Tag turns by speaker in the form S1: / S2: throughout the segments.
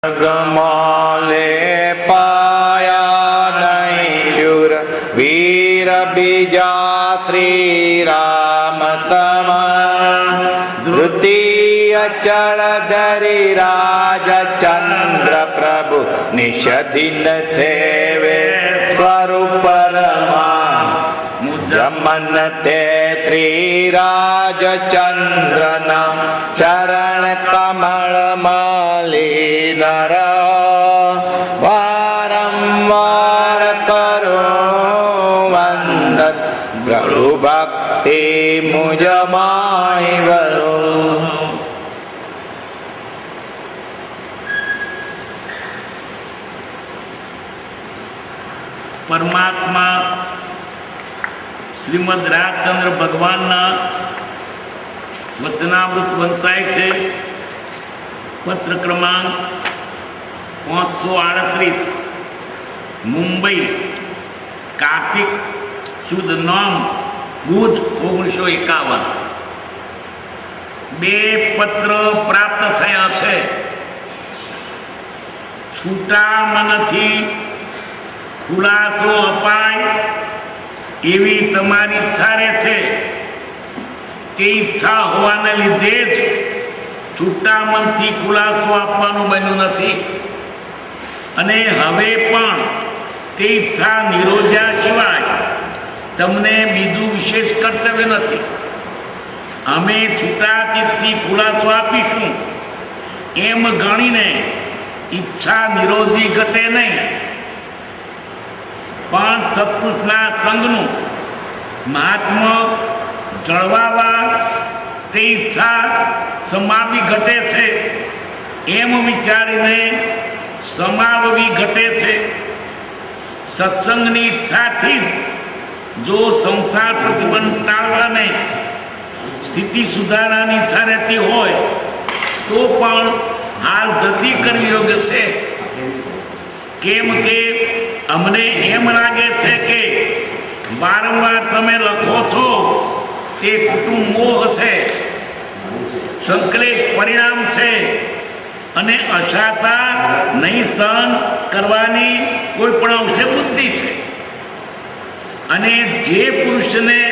S1: ગમાલે પાયા નહીં શુર વીર બીજા શ્રી રામ સમ ધૃતિ અચળ ધરી રાજચંદ્ર પ્રભુ નિષદિન સેવે સ્વરૂપ રમા જમન તે શ્રી રાજચંદ્ર ના ચરણ કમળ મલી નર વારંવાર કરો વંદન પ્રભુ ભક્તિ મુજ માય વરો.
S2: પરમાત્મા શ્રીમદ રાજચંદ્ર ભગવાનના વચનામૃત વંચાય છે. પત્ર ક્રમાંક 538, મુંબઈ, કાર્તિક સુદ 9, બુધ 1951. 2 પત્ર પ્રાપ્ત થયા છે. છૂટા મનથી ખુલાસો અપાય એવી તમારી ઈચ્છા રહે છે. તે ઈચ્છા હોવાને લીધે જ છૂટા મનથી ખુલાસો આપવાનું બન્યું નથી. અને હવે પણ તે ઈચ્છા નિરોધ્યા સિવાય તમને બીજું વિશેષ કર્તવ્ય નથી. અમે છૂટા ચિત્તથી ખુલાસો આપીશું એમ ગણીને ઈચ્છા નિરોધી ઘટે નહીં, પણ સત્પુરુષના સંઘનું મહાત્મ્ય જળવાવા તે ઈચ્છા સમાવી ઘટે છે એમ વિચારીને સમાવવી ઘટે છે. સત્સંગની ઈચ્છાથી જ જો સંસાર પ્રતિબંધ ટાળવાને સ્થિતિ સુધારવાની ઈચ્છા રહેતી હોય તો પણ હાલ જતી કરવી યોગ્ય છે. કેમ કે અમને એમ લાગે છે કે વારંવાર તમે લખો છો તે કુટુંબ મોહ છે, સંકલેશ પરિણામ છે અને અશાતા નહીં સહન કરવાની કોઈ પણ અંશે બુદ્ધિ છે. અને જે પુરુષને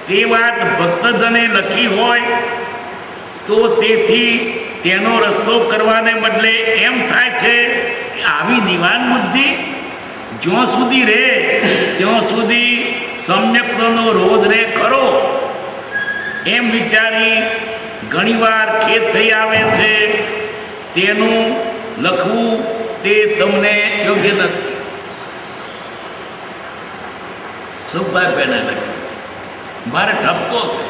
S2: તે વાત ભક્તજને લખી હોય તો તેથી તેનો રસ્તો કરવાને બદલે એમ થાય છે કે આવી નિવાન બુદ્ધિ જ્યાં સુધી રહે ત્યાં સુધી સમ્યક્તનો રોધ રહે ખરો એમ વિચારી ઘણીવાર ખેદ થઈ આવે છે. તેનું લખવું તે તમને યોગ્ય નથી. સુખભાઈ બેને લખ્યું છે, મારે ઠપકો છે.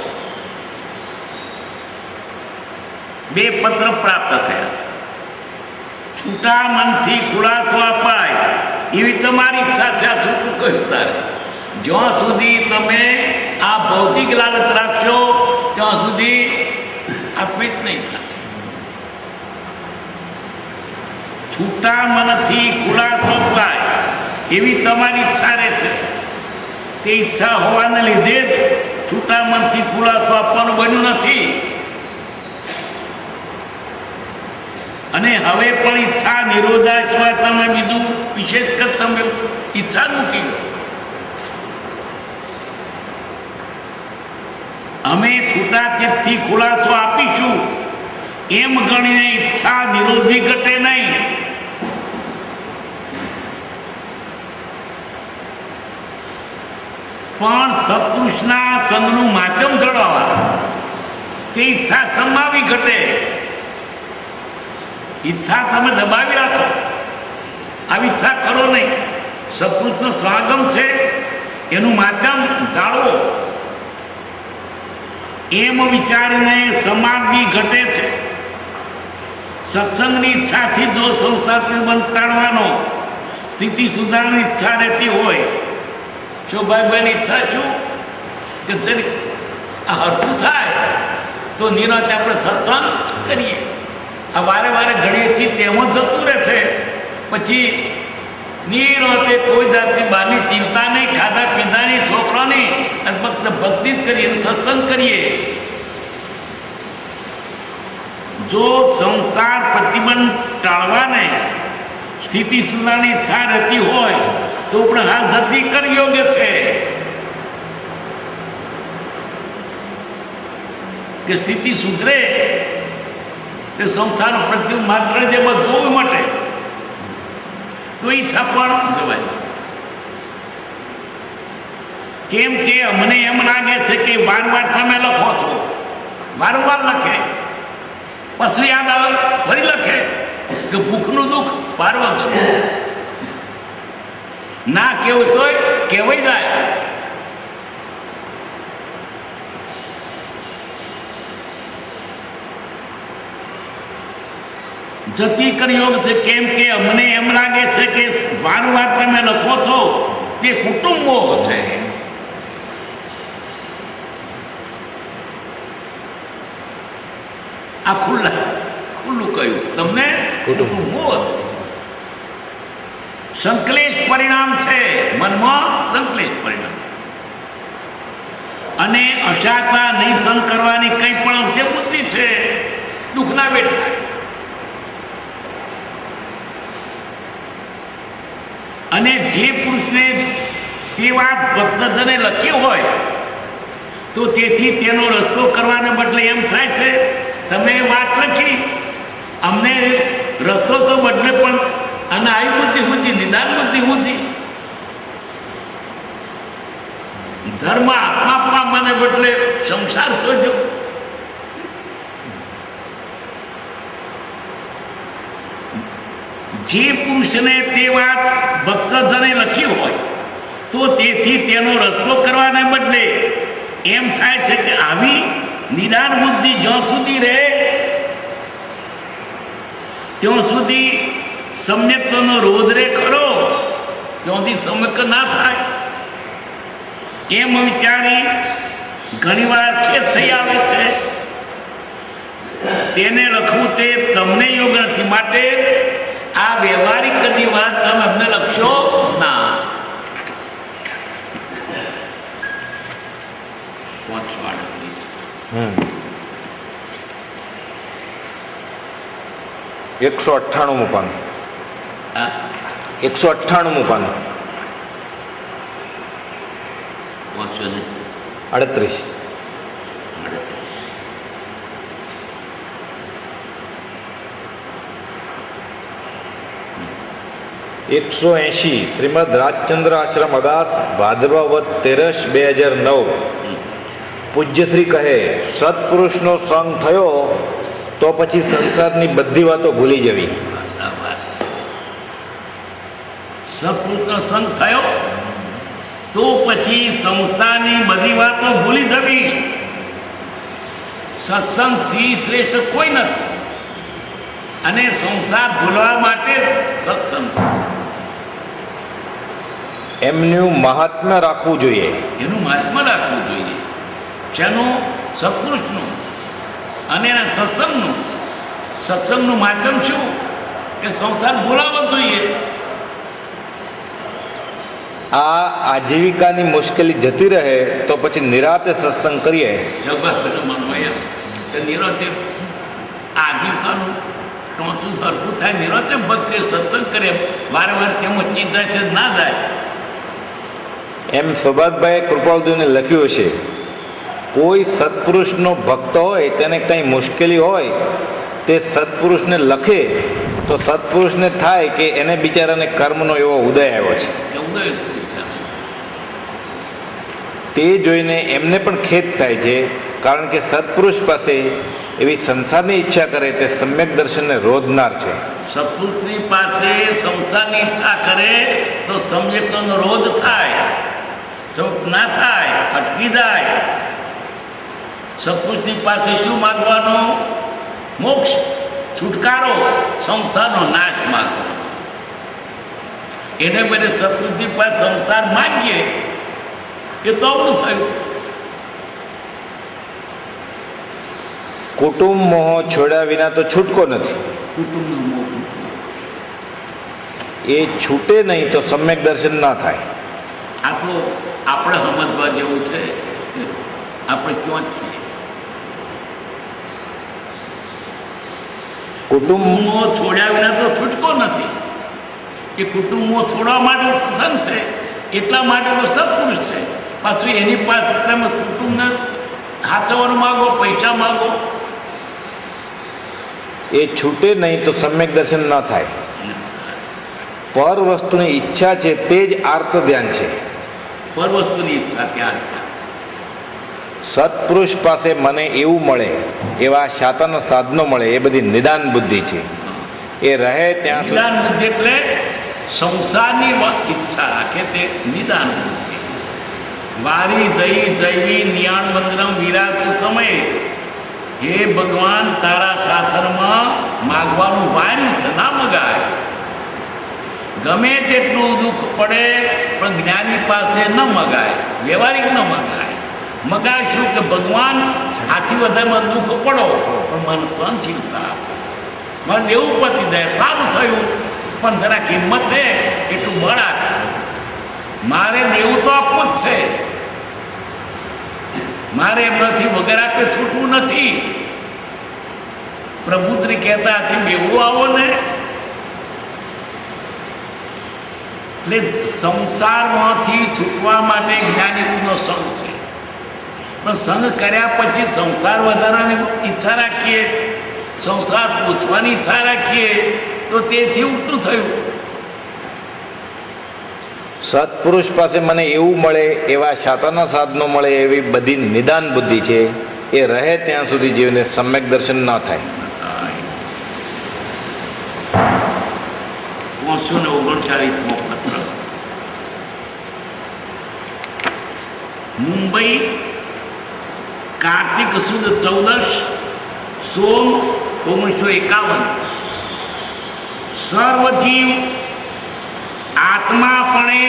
S2: 2 પત્ર પ્રાપ્ત થયા છે. છૂટા મનથી ખુલાસો અપાય એવી તમારી ઈચ્છા છે. આ છૂટું કહ્યું તારે જ્યાં સુધી તમે આ ભૌતિક લાલચ રાખશો ત્યાં સુધી અર્પિત નહીં થાય. છૂટા મનથી ખુલાસો અપાય એવી તમારી ઈચ્છા રહે છે. તે ઈચ્છા હોવાને લીધે જ છૂટા મનથી ખુલાસો આપવાનું બન્યું નથી. અને હવે પણ ઈચ્છા નિરોધા સિવાય તમે બીજું વિશેષ કર તમે ઈચ્છા મૂકી. અમે છૂટા ચિત્તથી ખુલાસો આપીશું એમ ગણીને ઈચ્છા નિરોધી ઘટે નહીં. પણ સત્પુરુષના સંઘનું માધ્યમ જળવાવા તે ઈચ્છા સમાવી ઘટે. ઈચ્છા તમે દબાવી રાખો, આવી ઈચ્છા કરો નહીં. સત્પુરુષનો સ્વાગમ છે એનું માધ્યમ જાળવો એમ વિચારીને સમાવી ઘટે છે. સત્સંગની ઈચ્છાથી જો સંસાર બંધ ટાળવાનો સ્થિતિ સુધારવાની ઈચ્છા રહેતી હોય, શોભાઈભાઈની ઈચ્છા શું કે જરી આ હરખું થાય તો નિરાંતે આપણે સત્સંગ કરીએ. આ વારે વારે ઘડીએ છીએ તેમ જ જતું રહે છે. પછી નિરાંતે કોઈ જાતની બહારની ચિંતા નહીં, ખાધા પીધાની, છોકરાની, અને ફક્ત ભક્તિ જ કરીએ, સત્સંગ કરીએ. જો સંસાર પ્રતિબંધ ટાળવાને સ્થિતિ સુધારવાની ઈચ્છા રહેતી હોય તો પણ હાલ જતી કરી યોગ્ય છે કે સ્થિતિ સુધરે એ સંસાર પ્રતિબંધ માત્ર જે જોવા માટે તો ઈચ્છા પણ જવાય. કેમ કે અમને એમ લાગે છે કે વારંવાર તમે લખો છો, વારંવાર લખે, પાછું યાદ આવે ફરી લખે કે ભૂખનું દુઃખ પારવા ગમે ના કેવું તોય કહેવાય જાય. જતી કરી યોગ છે. કેમ કે અમને એમ લાગે છે કે વારંવાર તમે લખો છો તે કુટુંબો છે. આ ખુલ્લું કહ્યું તમને કુટુંબો છે. સંકલેશ પરિણામ છે, મનમાં સંકલેશ પરિણામ અને અશાતા નહીં સહન કરવાની કંઈ પણ જે બુદ્ધિ છે દુઃખના બેઠા. અને જે પુરુષને તે વાત ભક્તજને લખી હોય તો તેથી તેનો રસ્તો કરવાને બદલે એમ થાય છે તમે વાત લખી અમને રસ્તો તો બદલે પણ અને આવી બુદ્ધિ સુધી નિદાન બુદ્ધિ સુધી ધર્મ આત્મા પામવાને બદલે સંસાર શોધ્યો. જે પુરુષને તે વાત ભક્તજને લખી હોય તો તેથી તેનો રસ્તો કરવાને બદલે એમ થાય છે કે આવી નિદાન બુદ્ધિ જ્યાં સુધી રહે ત્યાં સુધી સમ્યક્તનો રોધ રે ખરો, ત્યાંથી સમ્યક ના થાય એમ વિચારી ઘણીવાર ખેદ થઈ આવે છે. તેને લખવું તે તમને યોગ નથી, માટે આ વ્યવહારિક કદી વાત તમે અમને લખશો ના.
S1: 198 પાન, 198 પાન, 38. 180 શ્રીમદ રાજચંદ્ર આશ્રમ અગાસ ભાદરવા વદ 13/2009. પૂજ્યશ્રી કહે સત્પુરુષનો સંગ થયો તો પછી સંસારની બધી વાતો ભૂલી જવી.
S2: સત્પુરુષનો સંગ થયો તો પછી સંસારની બધી વાતો ભૂલી જવી. સત્સંગથી શ્રેષ્ઠ કોઈ નથી અને સંસાર ભૂલવા માટે જ સત્સંગ છે.
S1: એમનું મહાત્મ્ય રાખવું જોઈએ,
S2: એનું મહાત્મ્ય રાખવું જોઈએ. જેનું સત્પુરુષનું અને એના સત્સંગનું. સત્સંગનું માધ્યમ શું કે સંસાર ભૂલાવવો જોઈએ.
S1: આ આજીવિકાની મુશ્કેલી જતી રહે તો પછી નિરાતે સત્સંગ કરીએ.
S2: નિરાતે આજીવિકાનું ટોચું સરખું થાય, નિરાતે ભક્તિ સત્સંગ કરે, વારંવાર તેમાં ચીજ જાય તે ના જાય.
S1: એમ સૌભાગભાઈએ કૃપાલદેવને લખ્યું છે કોઈ સત્પુરુષનો ભક્ત હોય તેને કંઈ મુશ્કેલી હોય તે સત્પુરુષને લખે તો સત્પુરુષને થાય કે એને બિચારાને કર્મનો એવો ઉદય આવ્યો છે. તે જોઈને એમને પણ ખેદ થાય છે, કારણ કે સત્પુરુષ પાસે એવી સંસારની ઈચ્છા કરે તે સમ્યક દર્શનને રોધનાર છે.
S2: સત્પુરુષની પાસે સંસારની ઈચ્છા કરે તો સમ્યકનો રોધ થાય, ના થાય, અટકી જાય. સત્પુરુષની પાસે શું માગવાનો? મોક્ષ, છુટકારો, સંસારનો નાશ માગવાનો. એને બદલે સત્પુરુષની પાસે સંસાર માગીએ એ તો અવળું થયું.
S1: કુટુંબ મોહ છોડ્યા વિના તો છૂટકો નથી.
S2: કુટુંબનો મોહ
S1: એ છૂટે નહીં તો સમ્યક દર્શન ના થાય.
S2: આ તો આપણે સમજવા જેવું છે. આપણે ક્યાં જ છીએ? કુટુંબો છોડ્યા વિના તો છૂટકો નથી. એ કુટુંબો છોડવા માટે સત્સંગ છે, એટલા માટે તો સત્પુરુષ છે. પાછું એની પાસે તમે કુટુંબને હાચવાનું માગો, પૈસા માગો,
S1: એ છૂટે નહીં તો સમ્યક દર્શન ન થાય. પર વસ્તુની ઈચ્છા છે તે જ આર્ત ધ્યાન છે.
S2: પર વસ્તુની ઈચ્છા ત્યાં છે.
S1: સત્પુરુષ પાસે મને એવું મળે, એવા શાતાના સાધનો મળે, એ બધી નિદાન બુદ્ધિ છે. એ રહે ત્યાં સુધી
S2: નિદાન બુદ્ધિ એટલે સંસારની ઈચ્છા રાખે તે નિદાન બુદ્ધિ. વારી જઈ જૈવી નિયાણ મંદિરમ વિરાતું સમયે, હે ભગવાન તારા શાસનમાં માગવાનું વાર્યું છે, ના મગાય. ગમે તેટલું દુઃખ પડે પણ જ્ઞાની પાસે ન મગાય, વ્યવહારિક ન મગાય. મગાશું કે ભગવાન આથી વધારે દુઃખ પડો પણ મને સહનશીલતા આપો, મને દેવું પતી જાય, સારું થયું પણ જરા કિંમત છે એટલું બળ આપે. મારે દેવું તો આપવું જ છે, મારે એમ નથી વગર આપે છૂટવું નથી. પ્રભુશ્રી કહેતા હતી બેવું આવો ને. એટલે સંસારમાંથી છૂટવા માટે જ્ઞાનીનો સંગ છે. પણ સંગ કર્યા પછી સંસાર વધારવાની ઈચ્છા રાખીએ, સંસાર પૂછવાની ઈચ્છા રાખીએ તો તેથી ઉલટું થયું.
S1: સત્પુરુષ પાસે મને એવું મળે, એવા શાતાના સાધનો મળે, એવી બધી નિદાન બુદ્ધિ છે. એ રહે ત્યાં સુધી જીવને સમ્યક દર્શન ન થાય.
S2: 539મો પત્ર. મુંબઈ, કાર્તિક સુદ 14 સોમ 1951. સર્વજીવ આત્માપણે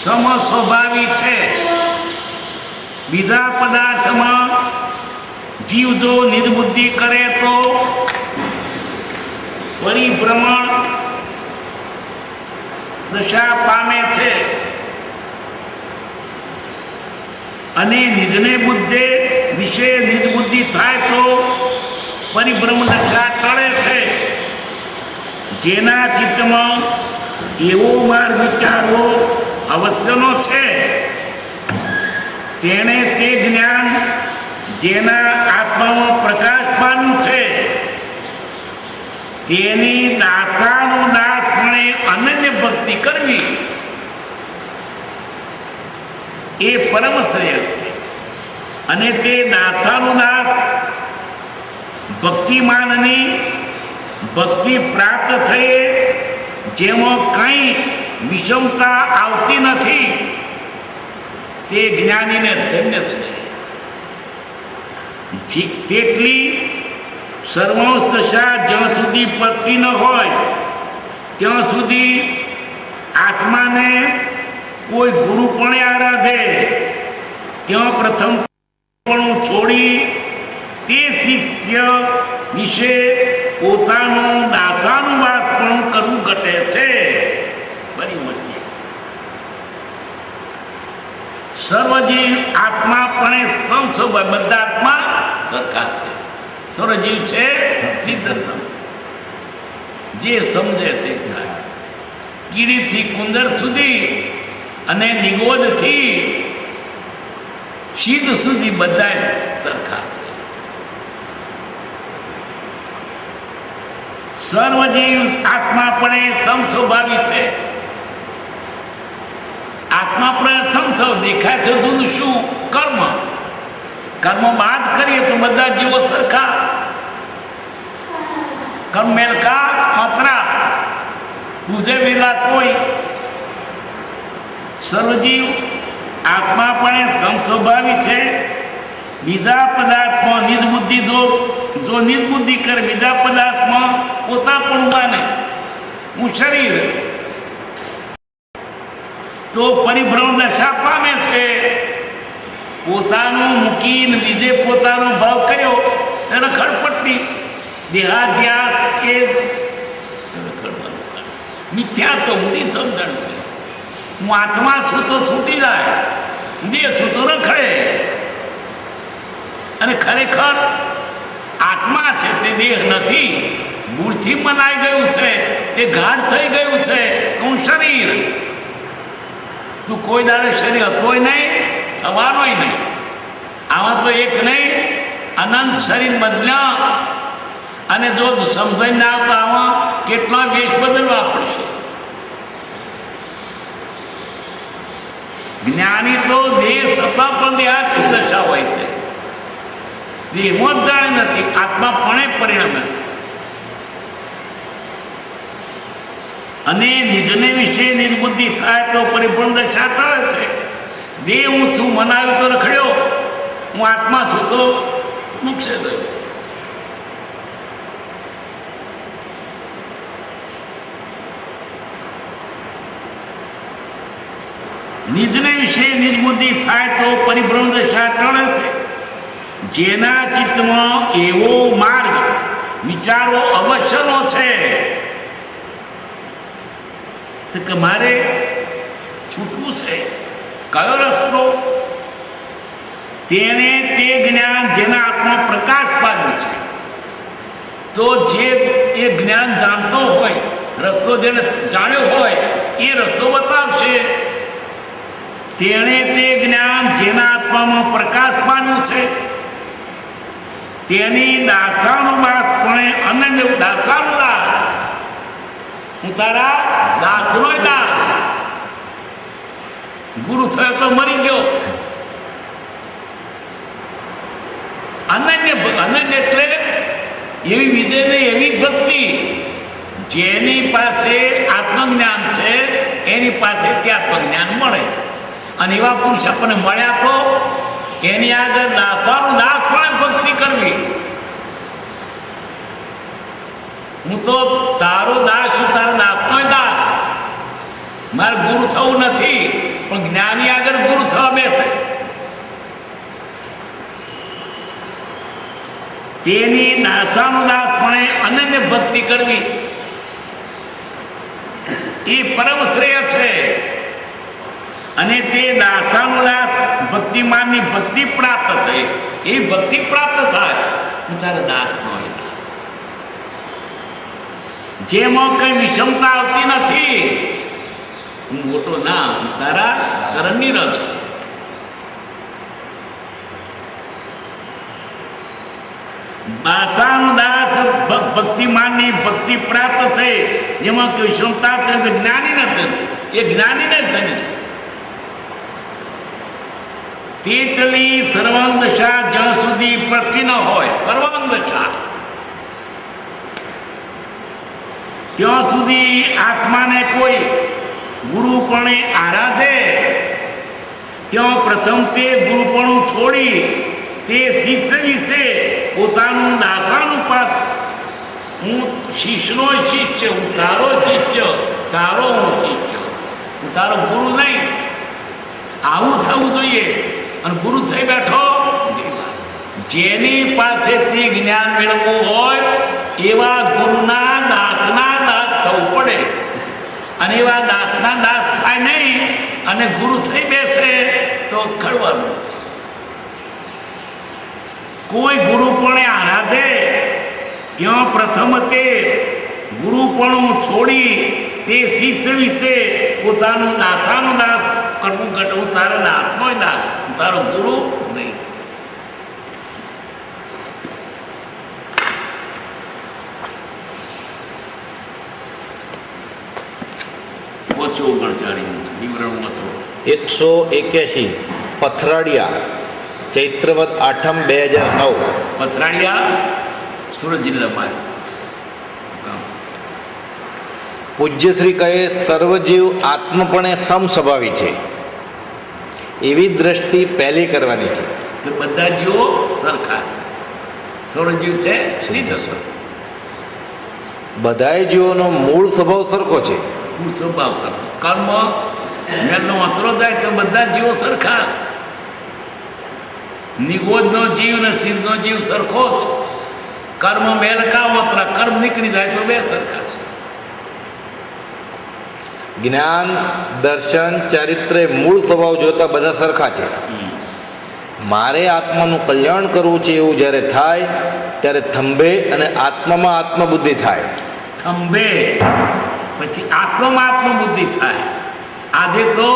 S2: સમ સ્વભાવી છે. બીજા પદાર્થમાં જીવ જો નિર્બુદ્ધિ કરે તો પરિભ્રમણ દશા પામે છે, અને નિજને બુદ્ધે વિશે નિર્બુદ્ધિ થાય તો પરિભ્રમ દશા ટળે છે. જેના ચિત્તમાં એવો માર્ગ વિચારવો અવશ્યનો છે, તેણે તે જ્ઞાન જેના આત્મામાં પ્રકાશ પામ્યું છે તેની દાસાનુદાસપણે અનન્ય ભક્તિ કરવી એ પરમ શ્રેય છે. અને તે દાસાનુદાસ ભક્તિમાનની ભક્તિ પ્રાપ્ત થયે જેમાં કંઈ વિષમતા આવતી નથી તે જ્ઞાનીને ધન્ય છે. તેટલી સર્વાંશ દશા જ્યાં સુધી પકડી ન હોય ત્યાં સુધી આત્માને કોઈ ગુરુ પણ આરાધે, ત્યાં પ્રથમ પણ છોડી તે શિષ્ય વિશે પોતાનું દાસાનુવાદ પણ કરવું ઘટે છે. પરિવચ્ચે સર્વજીવ આત્માપણે સમસ્વભાવ, બધા આત્મા સરખા છે. સર્વજીવ છે સિદ્ધ સમ, જે સમજે તે થાય. કીડીથી કુંદર સુધી અને નિગોદથી સિદ્ધ સુધી બધા સરખા છે. સર્વજીવ આત્માપણે સમસ્વભાવી છે. આત્મા પણ સમસ્વ દેખાય છે. જુદું શું? કર્મ. કર્મ બાદ કરીએ તો બધા જીવો સરખા. કર્મ મેલકા માત્રા પૂજે વેલા કોઈ. સર્વજીવ આત્માપણે સમસ્વભાવી છે. બીજા પદાર્થમાં નિર્બુદ્ધિ જો નિર્બુદ્ધિ કરે, બીજા પદાર્થમાં પોતા પણ માને હું શરીર, તો પરિભ્રમ દશા પામે છે. પોતાનું મૂકીને બીજે પોતાનો ભાવ કર્યો એને ખડપટ્ટી દેહાધ્યાસ એ મિથ્યા તો બધી સમજણ છે. હું આત્મા છું તો છૂટી જાય, દેહ છું તો રખડે. અને ખરેખર આત્મા છે તે દેહ નથી, ભૂલથી બનાઈ ગયું છે, તે ગાઢ થઈ ગયું છે. હું શરીર, તું કોઈ દાડે શરીર હતોય નહીં, થવાનોય નહીં. આમાં તો એક નહીં, અનંત શરીર બદલ્યા. અને જો સમજાઈ ના આવતા આમાં કેટલા વેશ બદલવા પડશે. જ્ઞાની તો દેહ છતાં પણ દેહાતી દશા હોય છે, દેહમાં જ જાણે નથી, આત્મા પણ પરિણમે છે. અને નિજને વિશે નિર્બુદ્ધિ થાય તો પરિપૂર્ણ દશા ટળે છે. દેહ હું છું, મનાવ્યું તો રખડ્યો, હું આત્મા છું તો મોક્ષે ગયો. નિજને વિશે નિર્બુદ્ધિ થાય તો પરિભ્રમ દશા ટળે છે. જેના ચિત્તમાં એવો માર્ગ વિચારો અવશ્યનો છે કે મારે છૂટવું છે, કયો રસ્તો? તેને તે જ્ઞાન જેના આત્મા પ્રકાશ પામ્યું છે, તો જે એ જ્ઞાન જાણતો હોય, રસ્તો જેને જાણ્યો હોય એ રસ્તો બતાવશે. તેણે તે જ્ઞાન જેના આત્મામાં પ્રકાશ પામ્યું છે તેની દાસાનુદાસપણે અનન્ય દાસાનુદાસ, હું તારા દાસનો દાસ. ગુરુ થયો તો મરી ગયો. અનન્ય એટલે એવી વિજય ને એવી ભક્તિ, જેની પાસે આત્મજ્ઞાન છે એની પાસે ત્યાં આત્મજ્ઞાન મળે. અને એવા પુરુષ આપણને મળ્યા તો એની આગળ દાસાનું દાસ પણ ભક્તિ કરવી. હું તો તારો દાસ છું, તારા દાસનો દાસ. મારે ગુરુ થવું નથી, પણ જ્ઞાની આગળ ગુરુ થવા બેસે. તેની દાસાનું દાસ પણ અનન્ય ભક્તિ કરવી એ પરમ શ્રેય છે. અને તે દાસાનુદાસ ભક્તિમાનની ભક્તિ પ્રાપ્ત થઈ, એ ભક્તિ પ્રાપ્ત થાય. હું તારા દાસ નો દાસ, જેમાં કઈ વિષમતા આવતી નથી. હું મોટો ના, હું તારા કરણની રસ. દાસાનુદાસ ભક્તિમાનની ભક્તિ પ્રાપ્ત થઈ, જેમાં કઈ વિષમતા જ્ઞાની નથી, એ જ્ઞાનીને જ ધન્ય છે. તેટલી સર્વાંગ દશા જ્યાં સુધી પ્રગટી ન હોય, સર્વાંગ દશા, ત્યાં સુધી આત્માને કોઈ ગુરુપણે આરાધે, ત્યાં પ્રથમ તે ગુરુપણું છોડી તે શિષ્ય વિશે પોતાનું દાસાનુપાત, હું શિષ્યનો શિષ્ય, હું તારો શિષ્ય, તારો હું શિષ્ય, હું તારો ગુરુ નહીં. આવું થવું જોઈએ. અને ગુરુ થઈ બેઠો, જેની પાસેથી જ્ઞાન મેળવવું હોય એવા ગુરુના દાસના દાસ થવું પડે. અને એવા દાસના દાસ થાય નહીં અને ગુરુ થઈ બેસે તો ખડવાનું છે. કોઈ ગુરુપણે આરાધે, ત્યાં પ્રથમ તે ગુરુપણું છોડી તે શિષ્ય વિશે પોતાનું દાસાનું દાસ કરવું ઘટવું. તારો દાસનો દાસ, તારો ગુરુ નહીં. ઓછો ગણચાડી વિવરણ ઓછો.
S1: 181 પથરાડિયા, ચૈત્રવદ આઠમ 2009.
S2: પથરાડિયા સુરત જિલ્લામાં.
S1: પૂજ્યશ્રી કહે સર્વજીવ આત્મપણે સમસ્વભાવી છે, એવી દ્રષ્ટિ પહેલી કરવાની છે.
S2: કે બધા જીવો સરખા છે. સર્વજીવ છે શ્રી દર્શન.
S1: બધાય જીવોનો મૂળ સ્વભાવ સરખો છે.
S2: મૂળ સ્વભાવ સરખો. કર્મ મેલનો અતરો થાય તો બધા જીવો સરખા. નિગોદનો જીવ ને સિદ્ધનો જીવ સરખો છે. કર્મ મેલ કા ઓતરા, કર્મ નીકળી જાય તો બે સરખા છે.
S1: જ્ઞાન, દર્શન, ચારિત્ર્ય, મૂળ સ્વભાવ જોતા બધા સરખા છે. મારે આત્માનું કલ્યાણ કરવું છે એવું જ્યારે થાય ત્યારે થંભે અને આત્મામાં આત્મબુદ્ધિ થાય.
S2: થંભે પછી આત્મામાં આત્મબુદ્ધિ થાય. આજે તો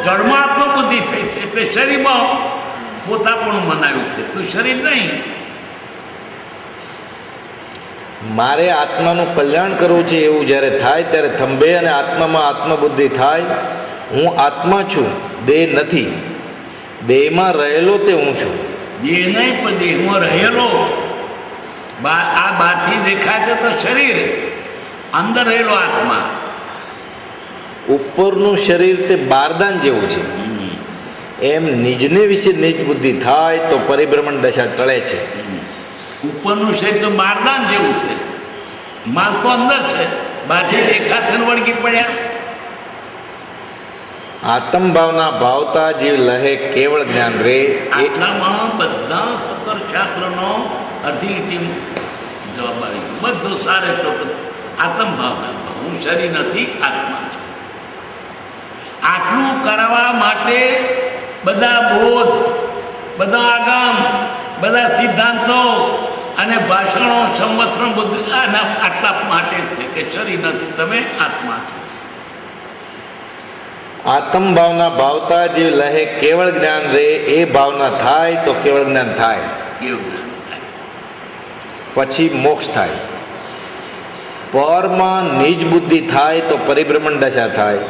S2: જળમાં આત્મબુદ્ધિ થઈ છે એટલે શરીરમાં પોતાપણું મનાવ્યું છે, તો શરીર નહીં.
S1: મારે આત્માનું કલ્યાણ કરવું છે એવું જ્યારે થાય ત્યારે થંભે અને આત્મામાં આત્મબુદ્ધિ થાય. હું આત્મા છું, દેહ નથી. દેહમાં રહેલો તે હું છું.
S2: દેહ નહીં પણ દેહમાં રહેલો. આ બહારથી દેખાય છે તો શરીર, અંદર રહેલો આત્મા.
S1: ઉપરનું શરીર તે બારદાન જેવું છે. એમ નિજને વિશે નિજ બુદ્ધિ થાય તો પરિભ્રમણ દશા ટળે છે.
S2: ઉપરનું શરીર તો બારદાન જેવું છે, માલ તો અંદર છે, બહારથી દેખાશે ને વળગી પડ્યા.
S1: આત્મ ભાવના ભાવતા જીવ લહે કેવળ જ્ઞાન રે.
S2: આટલામાં બધા 17 શાસ્ત્રનો અડધી લીટી જવાબ આવી ગયો. બધું સારે એટલો આત્મ ભાવના, હું શરીર નથી, આત્મા છું. આટલું કરવા માટે બધા બોધ, બધા આગામ, બધા સિદ્ધાંતો અને ભાષણો, સંવત્સરો બધું આટલા માટે જ છે કે શરીર નથી, તમે આત્મા છો.
S1: આત્મ ભાવના ભાવતા જીવ લહે કેવળ જ્ઞાન રે. એ ભાવના થાય તો કેવળ જ્ઞાન થાય,
S2: કેવું જ્ઞાન થાય?
S1: પછી મોક્ષ થાય. પરમાં નિજ બુદ્ધિ થાય તો પરિભ્રમણ દશા થાય.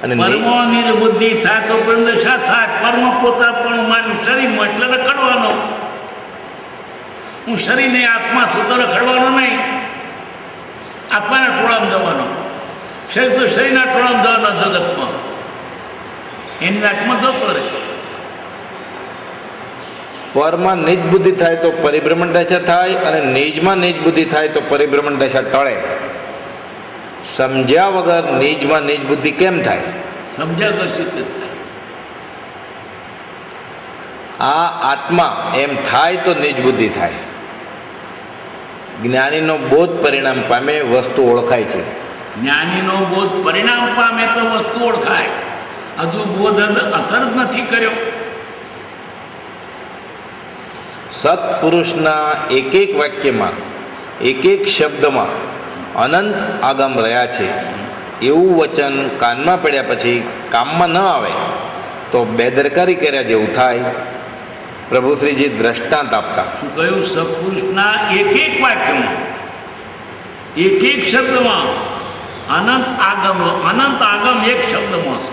S1: અને
S2: પરમો નિજ બુદ્ધિ થાય તો પણ દશા થાય. પરમ પોતા પણ માનું શરીરમાં એટલે રખડવાનો. હું શરીરને આત્મા છું તો રખડવાનો નહીં, આત્માના ટોળામાં જવાનો. શરીર તો શરીરના ટોળામાં જવાનો જગતમાં, એની આત્મા જતો રહે.
S1: પરમાં નિજ બુદ્ધિ થાય તો પરિભ્રમણ દશા થાય, અને નિજમાં નિજ બુદ્ધિ થાય તો પરિભ્રમણ દશા ટળે. સમજ્યા વગર નિજમાં નિજ બુદ્ધિ કેમ થાય?
S2: સમજ્યા દર્શિત થાય.
S1: આ આત્મા એમ થાય તો નિજ બુદ્ધિ થાય. જ્ઞાનીનો બોધ પરિણામ પામે, વસ્તુ ઓળખાય છે.
S2: જ્ઞાનીનો બોધ પરિણામ પામે તો વસ્તુ ઓળખાય. હજુ બોધ અસર જ નથી કર્યો.
S1: સત્પુરુષના એક એક વાક્યમાં, એક એક શબ્દમાં અનંત આગમ રહ્યા છે એવું વચન કાનમાં પડ્યા પછી કામમાં ન આવે તો બેદરકારી કર્યા જેવું થાય. પ્રભુ શ્રીજી દ્રષ્ટાંત આપતા
S2: શું કહ્યું? સત્પુરુષના એક એક વાક્યમાં, એક એક શબ્દમાં અનંત આગમ. અનંત આગમ એક શબ્દમાં છે.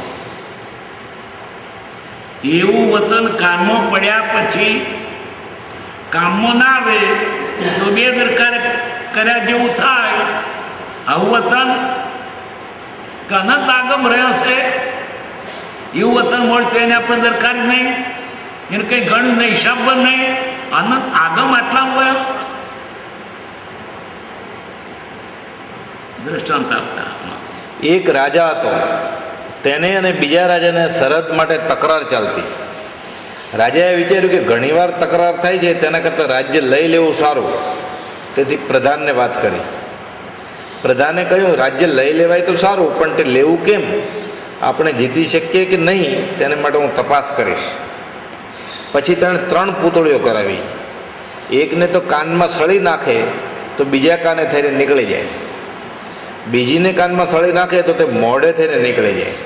S2: એવું વચન કાનમાં પડ્યા પછી કામમાં ના આવે તો બેદરકારી કર્યા જેવું થાય. આવું વચન કે અનંત આગમ રહ્યો છે એવું વચન મળશે એને આપણે દરકારી નહીં, એને કંઈ ગણ્યું નહીં, હિસાબ પણ નહીં. અનંત આગમ આટલા હોય. દ્રષ્ટાંત આપતા
S1: એક રાજા હતો, તેને અને બીજા રાજાને સરહદ માટે તકરાર ચાલતી. રાજાએ વિચાર્યું કે ઘણીવાર તકરાર થાય છે, તેના કરતાં રાજ્ય લઈ લેવું સારું. તેથી પ્રધાનને વાત કરી. પ્રધાને કહ્યું, રાજ્ય લઈ લેવાય તો સારું, પણ તે લેવું કેમ? આપણે જીતી શકીએ કે નહીં તેને માટે હું તપાસ કરીશ. પછી તેણે 3 પૂતળીઓ કરાવી. એકને તો કાનમાં સળી નાખે તો બીજા કાને થઈને નીકળી જાય. બીજીને કાનમાં સળી નાખે તો તે મોઢે થઈને નીકળી જાય.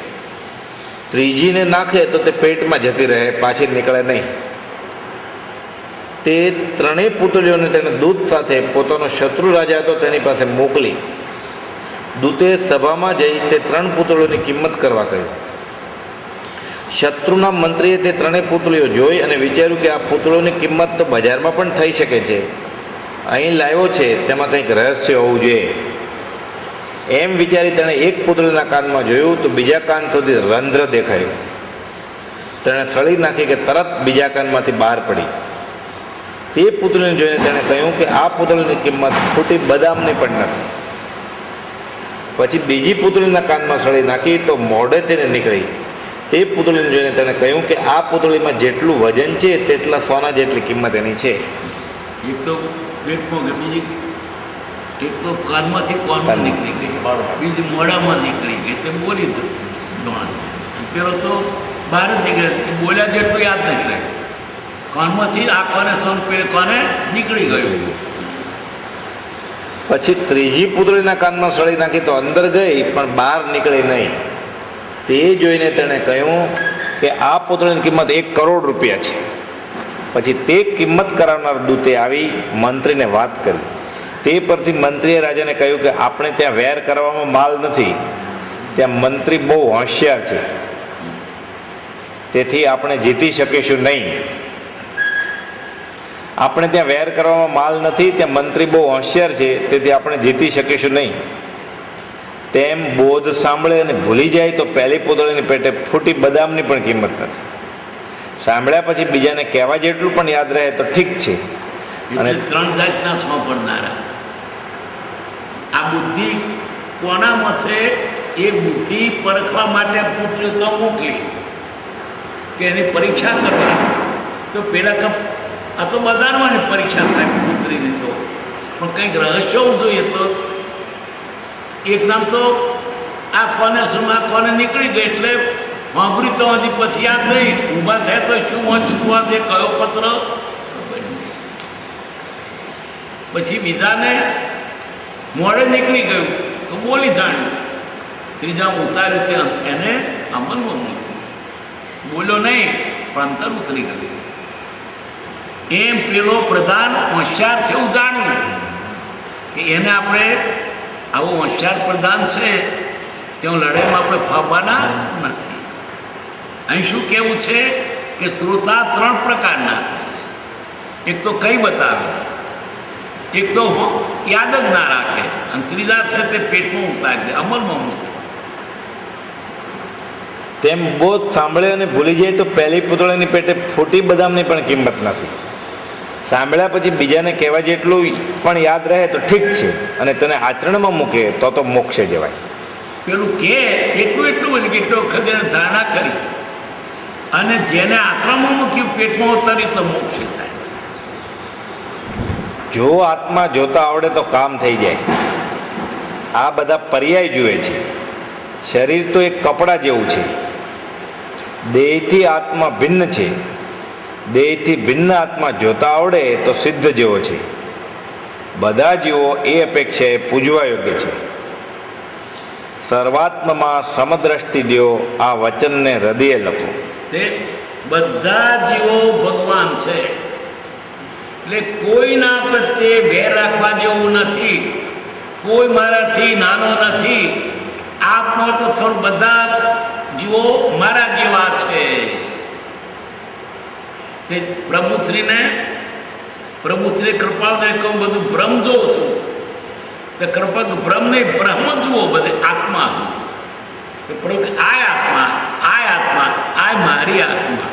S1: ત્રીજીને નાખે તો તે પેટમાં જતી રહે, પાછી નીકળે નહીં. તે 3 પૂતળીઓને તેણે દૂત સાથે પોતાનો શત્રુ રાજા હતો તેની પાસે મોકલી. દૂતે સભામાં જઈ તે 3 પૂતળીઓની કિંમત કરવા કહ્યું. શત્રુના મંત્રીએ તે 3 પૂતળીઓ જોઈ અને વિચાર્યું કે આ પૂતળીઓની કિંમત તો બજારમાં પણ થઈ શકે છે, અહીં લાવ્યો છે તેમાં કંઈક રહસ્ય હોવું જોઈએ. એમ વિચારી તેણે એક પૂતળીના કાનમાં જોયું તો બીજા કાન સુધી રંધ્ર દેખાયું. તેણે સળી નાખી કે તરત બીજા કાનમાંથી બહાર પડી. તે પૂતળીને જોઈને તેણે કહ્યું કે આ પૂતળીની કિંમત ખોટી બદામની પણ નથી. પછી બીજી પૂતળીના કાનમાં સળી નાખી તો મોઢે થઈને નીકળી. તે પૂતળીને જોઈને તેણે કહ્યું કે આ પૂતળીમાં જેટલું વજન છે તેટલા સોના જેટલી કિંમત એની છે.
S2: એક તો પેટમાં કે બીજી, એક તો કાનમાંથી કોનમાં નીકળી ગઈ, બીજી મોઢામાં નીકળી ગઈ. તે બોલી જોણ પેલો તો બહાર જ નીકળે, બોલ્યા જેટલું યાદ નહીં રહે. કાનમાંથી આ કોને સોન પેલે કોને નીકળી ગયું.
S1: પછી ત્રીજી પૂતળીના કાનમાં સળી નાખી તો અંદર ગઈ પણ બહાર નીકળી નહીં. તે જોઈને તેણે કહ્યું કે આ પૂતળીની કિંમત 1 કરોડ રૂપિયા છે. પછી તે કિંમત કરાવનાર દૂતે આવી મંત્રીને વાત કરી. તે પરથી મંત્રીએ રાજાને કહ્યું કે આપણે ત્યાં વેર કરવામાં માલ નથી, ત્યાં મંત્રી બહુ હોશિયાર છે, તેથી આપણે જીતી શકીશું નહીં. આપણે ત્યાં વેર કરવામાં માલ નથી, ત્યાં મંત્રી બહુ હોશિયાર છે, તેથી આપણે જીતી શકીશું નહીં. તેમ બોધ સાંભળે અને ભૂલી જાય તો પહેલી પૂતળીની પેટે ફૂટી બદામની પણ કિંમત નથી. સાંભળ્યા પછી બીજાને કહેવા જેટલું પણ યાદ રહે તો ઠીક છે.
S2: અને 3 જાતના સોંપડનારા. આ બુદ્ધિ કોનામાં છે એ બુદ્ધિ પરખવા માટે પુત્રીઓ તો મોકલી કે એની પરીક્ષા કરવા. તો પેલા આ તો બધાની પરીક્ષા થાય પુત્રીની, તો પણ કંઈક રહસ્ય જોઈએ તો એક નામ તો આ કોને શું આ કોને નીકળી ગઈ એટલે વાંભરી તો હજી પછી યાદ નહીં. ઊભા થાય તો શું વાંચવા દે કયો પત્ર, પછી બીજાને મોડે નીકળી ગયું તો બોલી જાણ્યું. ત્રીજા ઉતાર્યું ત્યાં એને અમલમાં મૂક્યું. બોલ્યો નહીં પણ અંતર ઉતરી ગયું. એમ પેલો પ્રધાન હોશિયાર છે એવું જાણ્યું કે એને આપણે આવો હોશિયાર પ્રધાન છે ત્યાં લડાઈમાં આપણે ફાવવાના નથી. અહીં શું કહેવું છે કે શ્રોતા 3 પ્રકારના છે. એક તો કઈ બતાવે, એક તો યાદ જ ના રાખે, અને ત્રીજા છે તે પેટમાં ઉતારી દે, અમલમાં મૂકે.
S1: તેમ બોધ સાંભળે અને ભૂલી જાય તો પહેલી પૂતળીની પેટે ફૂટી બદામની પણ કિંમત નથી. સાંભળ્યા પછી બીજાને કહેવા જેટલું પણ યાદ રહે તો ઠીક છે, અને તેને આચરણમાં મૂકે તો મોક્ષે જવાય.
S2: પેલું કે એટલું બધું કેટલો વખત એને ધારણા કરી અને જેને આચરણમાં મૂક્યું પેટમાં ઉતારી તો મોક્ષે થાય.
S1: જો આત્મા જોતા આવડે તો કામ થઈ જાય. આ બધા પર્યાય જુએ છે. શરીર તો એક કપડાં જેવું છે. દેહથી આત્મા ભિન્ન છે. દેહથી ભિન્ન આત્મા જોતા આવડે તો સિદ્ધ જેવો છે. બધા જીવો એ અપેક્ષાએ પૂજવા યોગ્ય છે. સર્વાત્મમાં સમદ્રષ્ટિ દ્યો, આ વચનને હૃદયે લખો.
S2: તે બધા જીવો ભગવાન છે એટલે કોઈના પ્રત્યે વેર રાખવા જેવું નથી. કોઈ મારાથી નાનો નથી. આત્મા તો સર્વ બધા જીવો મારા જેવા છે. તે પ્રભુશ્રી કૃપાળને કહું બધું ભ્રમ જોઉં છું. તે કૃપા ભ્રમ નહીં, બ્રહ્મ જુઓ, બધે આત્મા જુઓ. પ્રભુ આ આત્મા આ મારી આત્મા.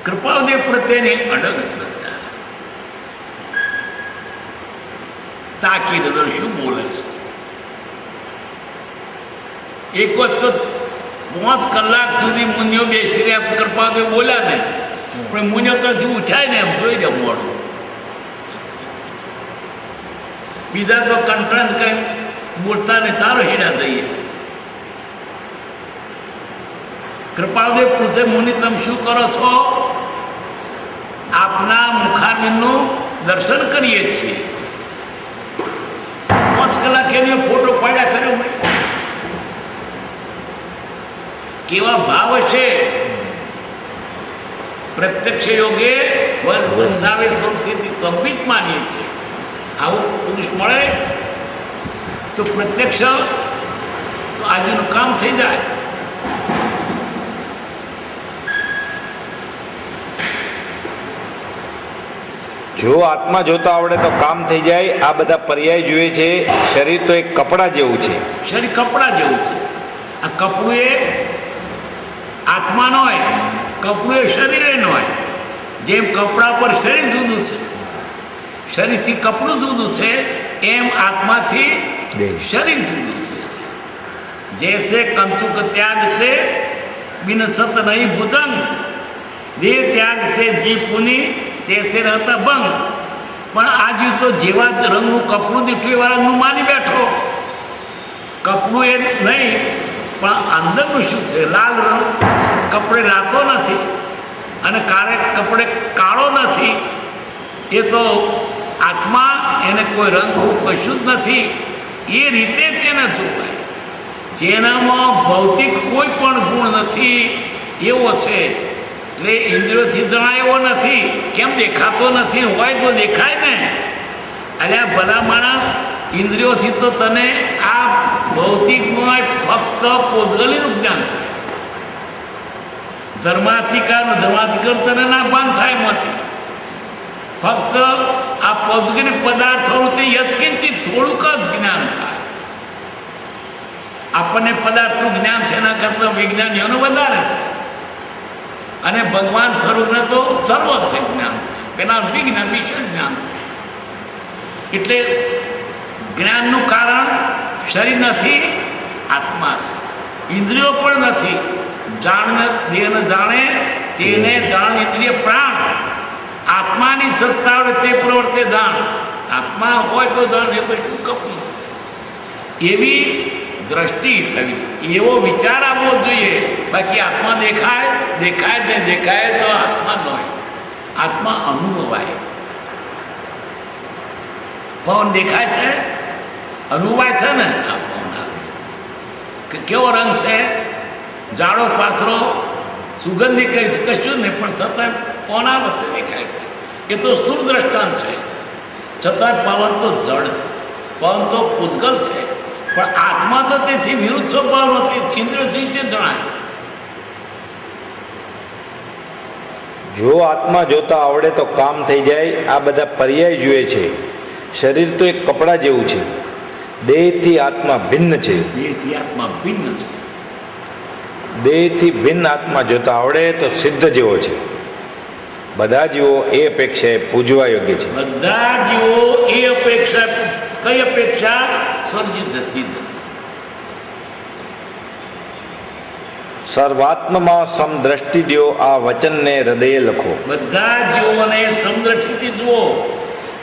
S2: કૃપાળદેવ પ્રત્યેની અડગ શ્રદ્ધા. તાકીદ શું બોલે છે. એક વખત તો 5 કલાક સુધી મુનિઓ બેસી રહ્યા. કૃપાળદેવ બોલ્યા ને પણ મુનિઓ તો હજી ઉઠાય ને એમ જોઈ દે મોડું. બીજા તો કંટ્રાંત કઈ બોલતા ને ચાલો હેડા જઈએ. કૃપાળદેવ પૂછે, મુનિ તમે શું કરો છો? આપના મુખારવિંદનું દર્શન કરીએ છીએ. 5 કલાક એનો ફોટો પાડ્યા કર્યો. કેવા ભાવ છે. પ્રત્યક્ષ યોગે વર્ગ સમજાવે સ્વરૂપથી સંબિત માનીએ છીએ. આવું પુરુષ મળે તો પ્રત્યક્ષ તો આજનું કામ થઈ જાય.
S1: જો આત્મા જોતા આવડે તો કામ થઈ જાય. આ બધા પર્યાય જુએ છે. શરીર તો એક કપડાં જેવું છે.
S2: શરીર કપડાં જેવું છે. આ કપડું એ આત્મા ન હોય, કપડું એ શરીરે ન હોય. જેમ કપડા પર શરીર જુદું છે, શરીરથી કપડું જુદું છે, એમ આત્માથી શરીર જુદું છે. जैसे कंचुक त्याग से बिन सत नहीं भुजंग, देह त्याग से जी पुनि तेथे रहता भंग. પણ આજે તો જેવા રંગનું કપડું દીઠું એવા રંગનું માની બેઠો. કપડું એ નહીં પણ અંદરનું શું છે? લાલ રંગ કપડે રાતો નથી અને કાળે કપડે કાળો નથી. એ તો આત્મા, એને કોઈ રંગરૂપ કશું જ નથી, એ રીતે તેને જોવાય. જેનામાં ભૌતિક કોઈ પણ ગુણ નથી એવો છે. એટલે ઇન્દ્રિયોથી જણાય એવો નથી. કેમ દેખાતો નથી? હોય તો દેખાય ને. અલ્યા ભલા માણસ, ઇન્દ્રિયોથી તો તને આ ભૌતિકમાં ફક્ત પોદગલીનું જ્ઞાન થાય. ધર્માધિકાર તને ના ભાન થાય એમાંથી. ફક્ત આ પોદગલી પદાર્થોનું તે યત્કિંચિત થોડુંક જ જ્ઞાન થાય. આપણને પદાર્થનું જ્ઞાન છે એના કરતાં વિજ્ઞાનીઓનું વધારે છે. અને ભગવાન સ્વરૂપને તો સર્વ છે જ્ઞાન છે, એના વિજ્ઞાન વિશે જ્ઞાન છે. એટલે જ્ઞાનનું કારણ શરીર નથી, આત્મા છે. ઇન્દ્રિયો પણ નથી. જાણને દેહને જાણે તેને જાણ ઇન્દ્રિય પ્રાણ. આત્માની સત્તા વડે તે પ્રવર્તે જાણ. આત્મા હોય તો જાણ, એ તો શું કપી છે. એવી દ્રષ્ટિ થવી, એવો વિચાર આવવો જોઈએ. બાકી આત્મા દેખાય ને દેખાય તો આત્મા ન હોય. આત્મા અનુભવાય. પવન દેખાય છે, અનુભવાય છે ને. આ પવન આવે કેવો રંગ છે, જાડો પાથરો, સુગંધી કઈ છે, કશું નહીં, પણ છતાં પવન આ વખતે દેખાય છે. એ તો સ્થૂળ દ્રષ્ટાંત છે. છતાં પવન તો જળ છે, પવન તો પૂતગલ છે. પણ આત્મા તો તેથી વિરુદ્ધ સ્વભાવ નથી. ઇન્દ્રિયોથી તે જણાય.
S1: જો આત્મા જોતા આવડે તો કામ થઈ જાય. આ બધા પર્યાય જુએ છે. શરીર તો એક કપડા જેવું છે. દેહથી આત્મા ભિન્ન છે.
S2: દેહથી આત્મા ભિન્ન છે.
S1: દેહથી ભિન્ન આત્મા જોતા આવડે તો સિદ્ધ જેવો છે. બધા જીવો એ અપેક્ષાએ પૂજવા યોગ્ય છે.
S2: બધા જીવો એ અપેક્ષા, કઈ અપેક્ષા? સ્વર્ગિત સિદ્ધ.
S1: સર્વાત્મમાં સમદ્રષ્ટિ દ્યો, આ વચનને હૃદયે લખો.
S2: બધા જીવોને સમદ્રષ્ટિથી જુઓ.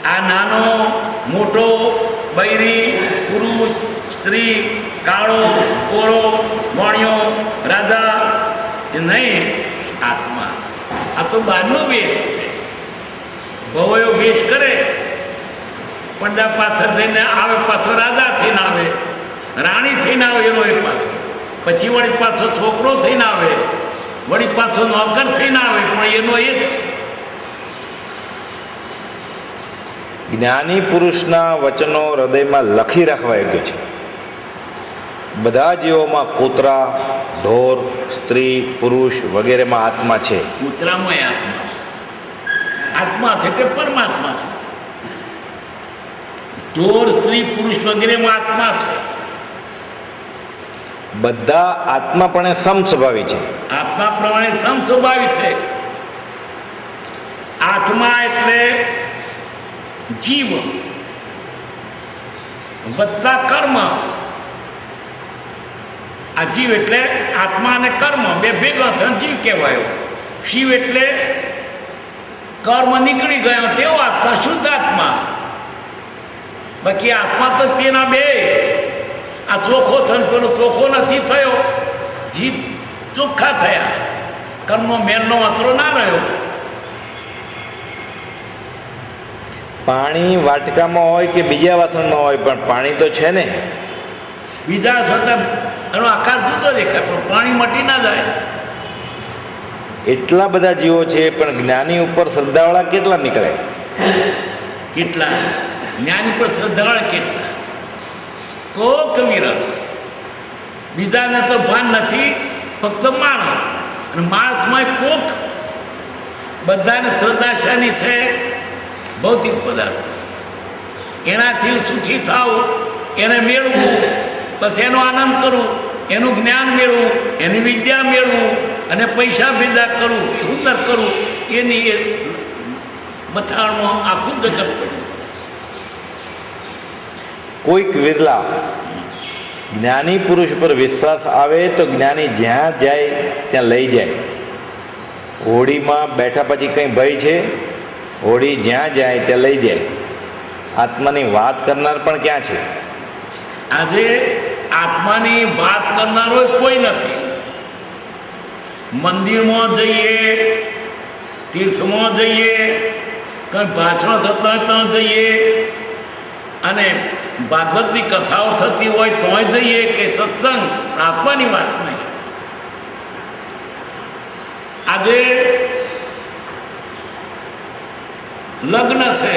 S2: આ નાનો મોટો, બૈરી, પુરુષ, સ્ત્રી, કાળો, કોળો, મોણિયો, રાધા એ નહીં, આત્મા છે. આ તો બહારનો વેશ છે. ભવયો વેશ કરે, પડદા પાછળ થઈને આવે, પાછો રાધા થઈને આવે, રાણી થઈને આવે, એનો એ પાછો. પછી વળી પાછો છોકરો થઈને આવે, વળી પાછો નોકર થઈને આવે, પણ એનો એ જ છે.
S1: જ્ઞાની પુરુષના વચનો હૃદયમાં લખી રાખવા યોગ્ય છે. બધા જીવોમાં કૂતરા, ઢોર, સ્ત્રી, પુરુષ વગેરેમાં આત્મા છે.
S2: કૂતરામાં આત્મા છે. આત્મા છે કે પરમાત્મા છે. ઢોર, સ્ત્રી, પુરુષ વગેરેમાં આત્મા છે.
S1: બધા આત્માપણે સમસ્વભાવી છે.
S2: આત્મા પ્રમાણે સમસ્વભાવી છે. આત્મા એટલે જીવ વત્તા કર્મ. આ જીવ એટલે આત્મા અને કર્મ બે ભેગા થઈને જીવ કહેવાયો. શિવ એટલે કર્મ નીકળી ગયો તેવો આત્મા, શુદ્ધ આત્મા. બાકી આત્મા તો તેના બે. આ ચોખ્ખો થઈને પેલો ચોખ્ખો નથી થયો. જીવ ચોખ્ખા થયા, કર્મનો મેલનો અતરો ના રહ્યો.
S1: પાણી વાટકામાં હોય કે બીજા વાસણમાં હોય, પણ પાણી તો છે ને.
S2: બીજા છતાં એનો આકાર જુદો દેખાય, પણ પાણી મટી ના જાય.
S1: એટલા બધા જીવો છે, પણ જ્ઞાની ઉપર શ્રદ્ધાવાળા કેટલા નીકળે?
S2: કેટલા જ્ઞાની પર શ્રદ્ધાવાળા કેટલા? કોક વિરલ. બીજાને તો ભાન નથી, ફક્ત માણસ. અને માણસમાં કોક. બધાને શ્રદ્ધા શાની છે? ભૌતિક પદાર્થ. એનાથી સુખી થવું, એને મેળવું, પછી એનો આનંદ કરવું, એનું જ્ઞાન મેળવું, એની વિદ્યા મેળવું, અને પૈસા ભેદા કરવું, ઉત્તર કરવું, એની એ મથાળમાં આખું જગત પડ્યું છે.
S1: કોઈક વિરલા જ્ઞાની પુરુષ પર વિશ્વાસ આવે તો જ્ઞાની જ્યાં જાય ત્યાં લઈ જાય. હોડીમાં બેઠા પછી કંઈ ભય છે? હોડી જ્યાં જાય ત્યાં લઈ જાય. આત્માની વાત કરનાર પણ ક્યાં છે?
S2: આજે આત્માની વાત કરનારો કોઈ નથી. મંદિરમાં જઈએ, તીર્થમાં જઈએ, કંઈ ભાષણો થતો હોય તો જઈએ, અને ભાગવતની કથાઓ થતી હોય તોય જઈએ, કે સત્સંગ આત્માની વાત નહીં. આજે લગ્ન છે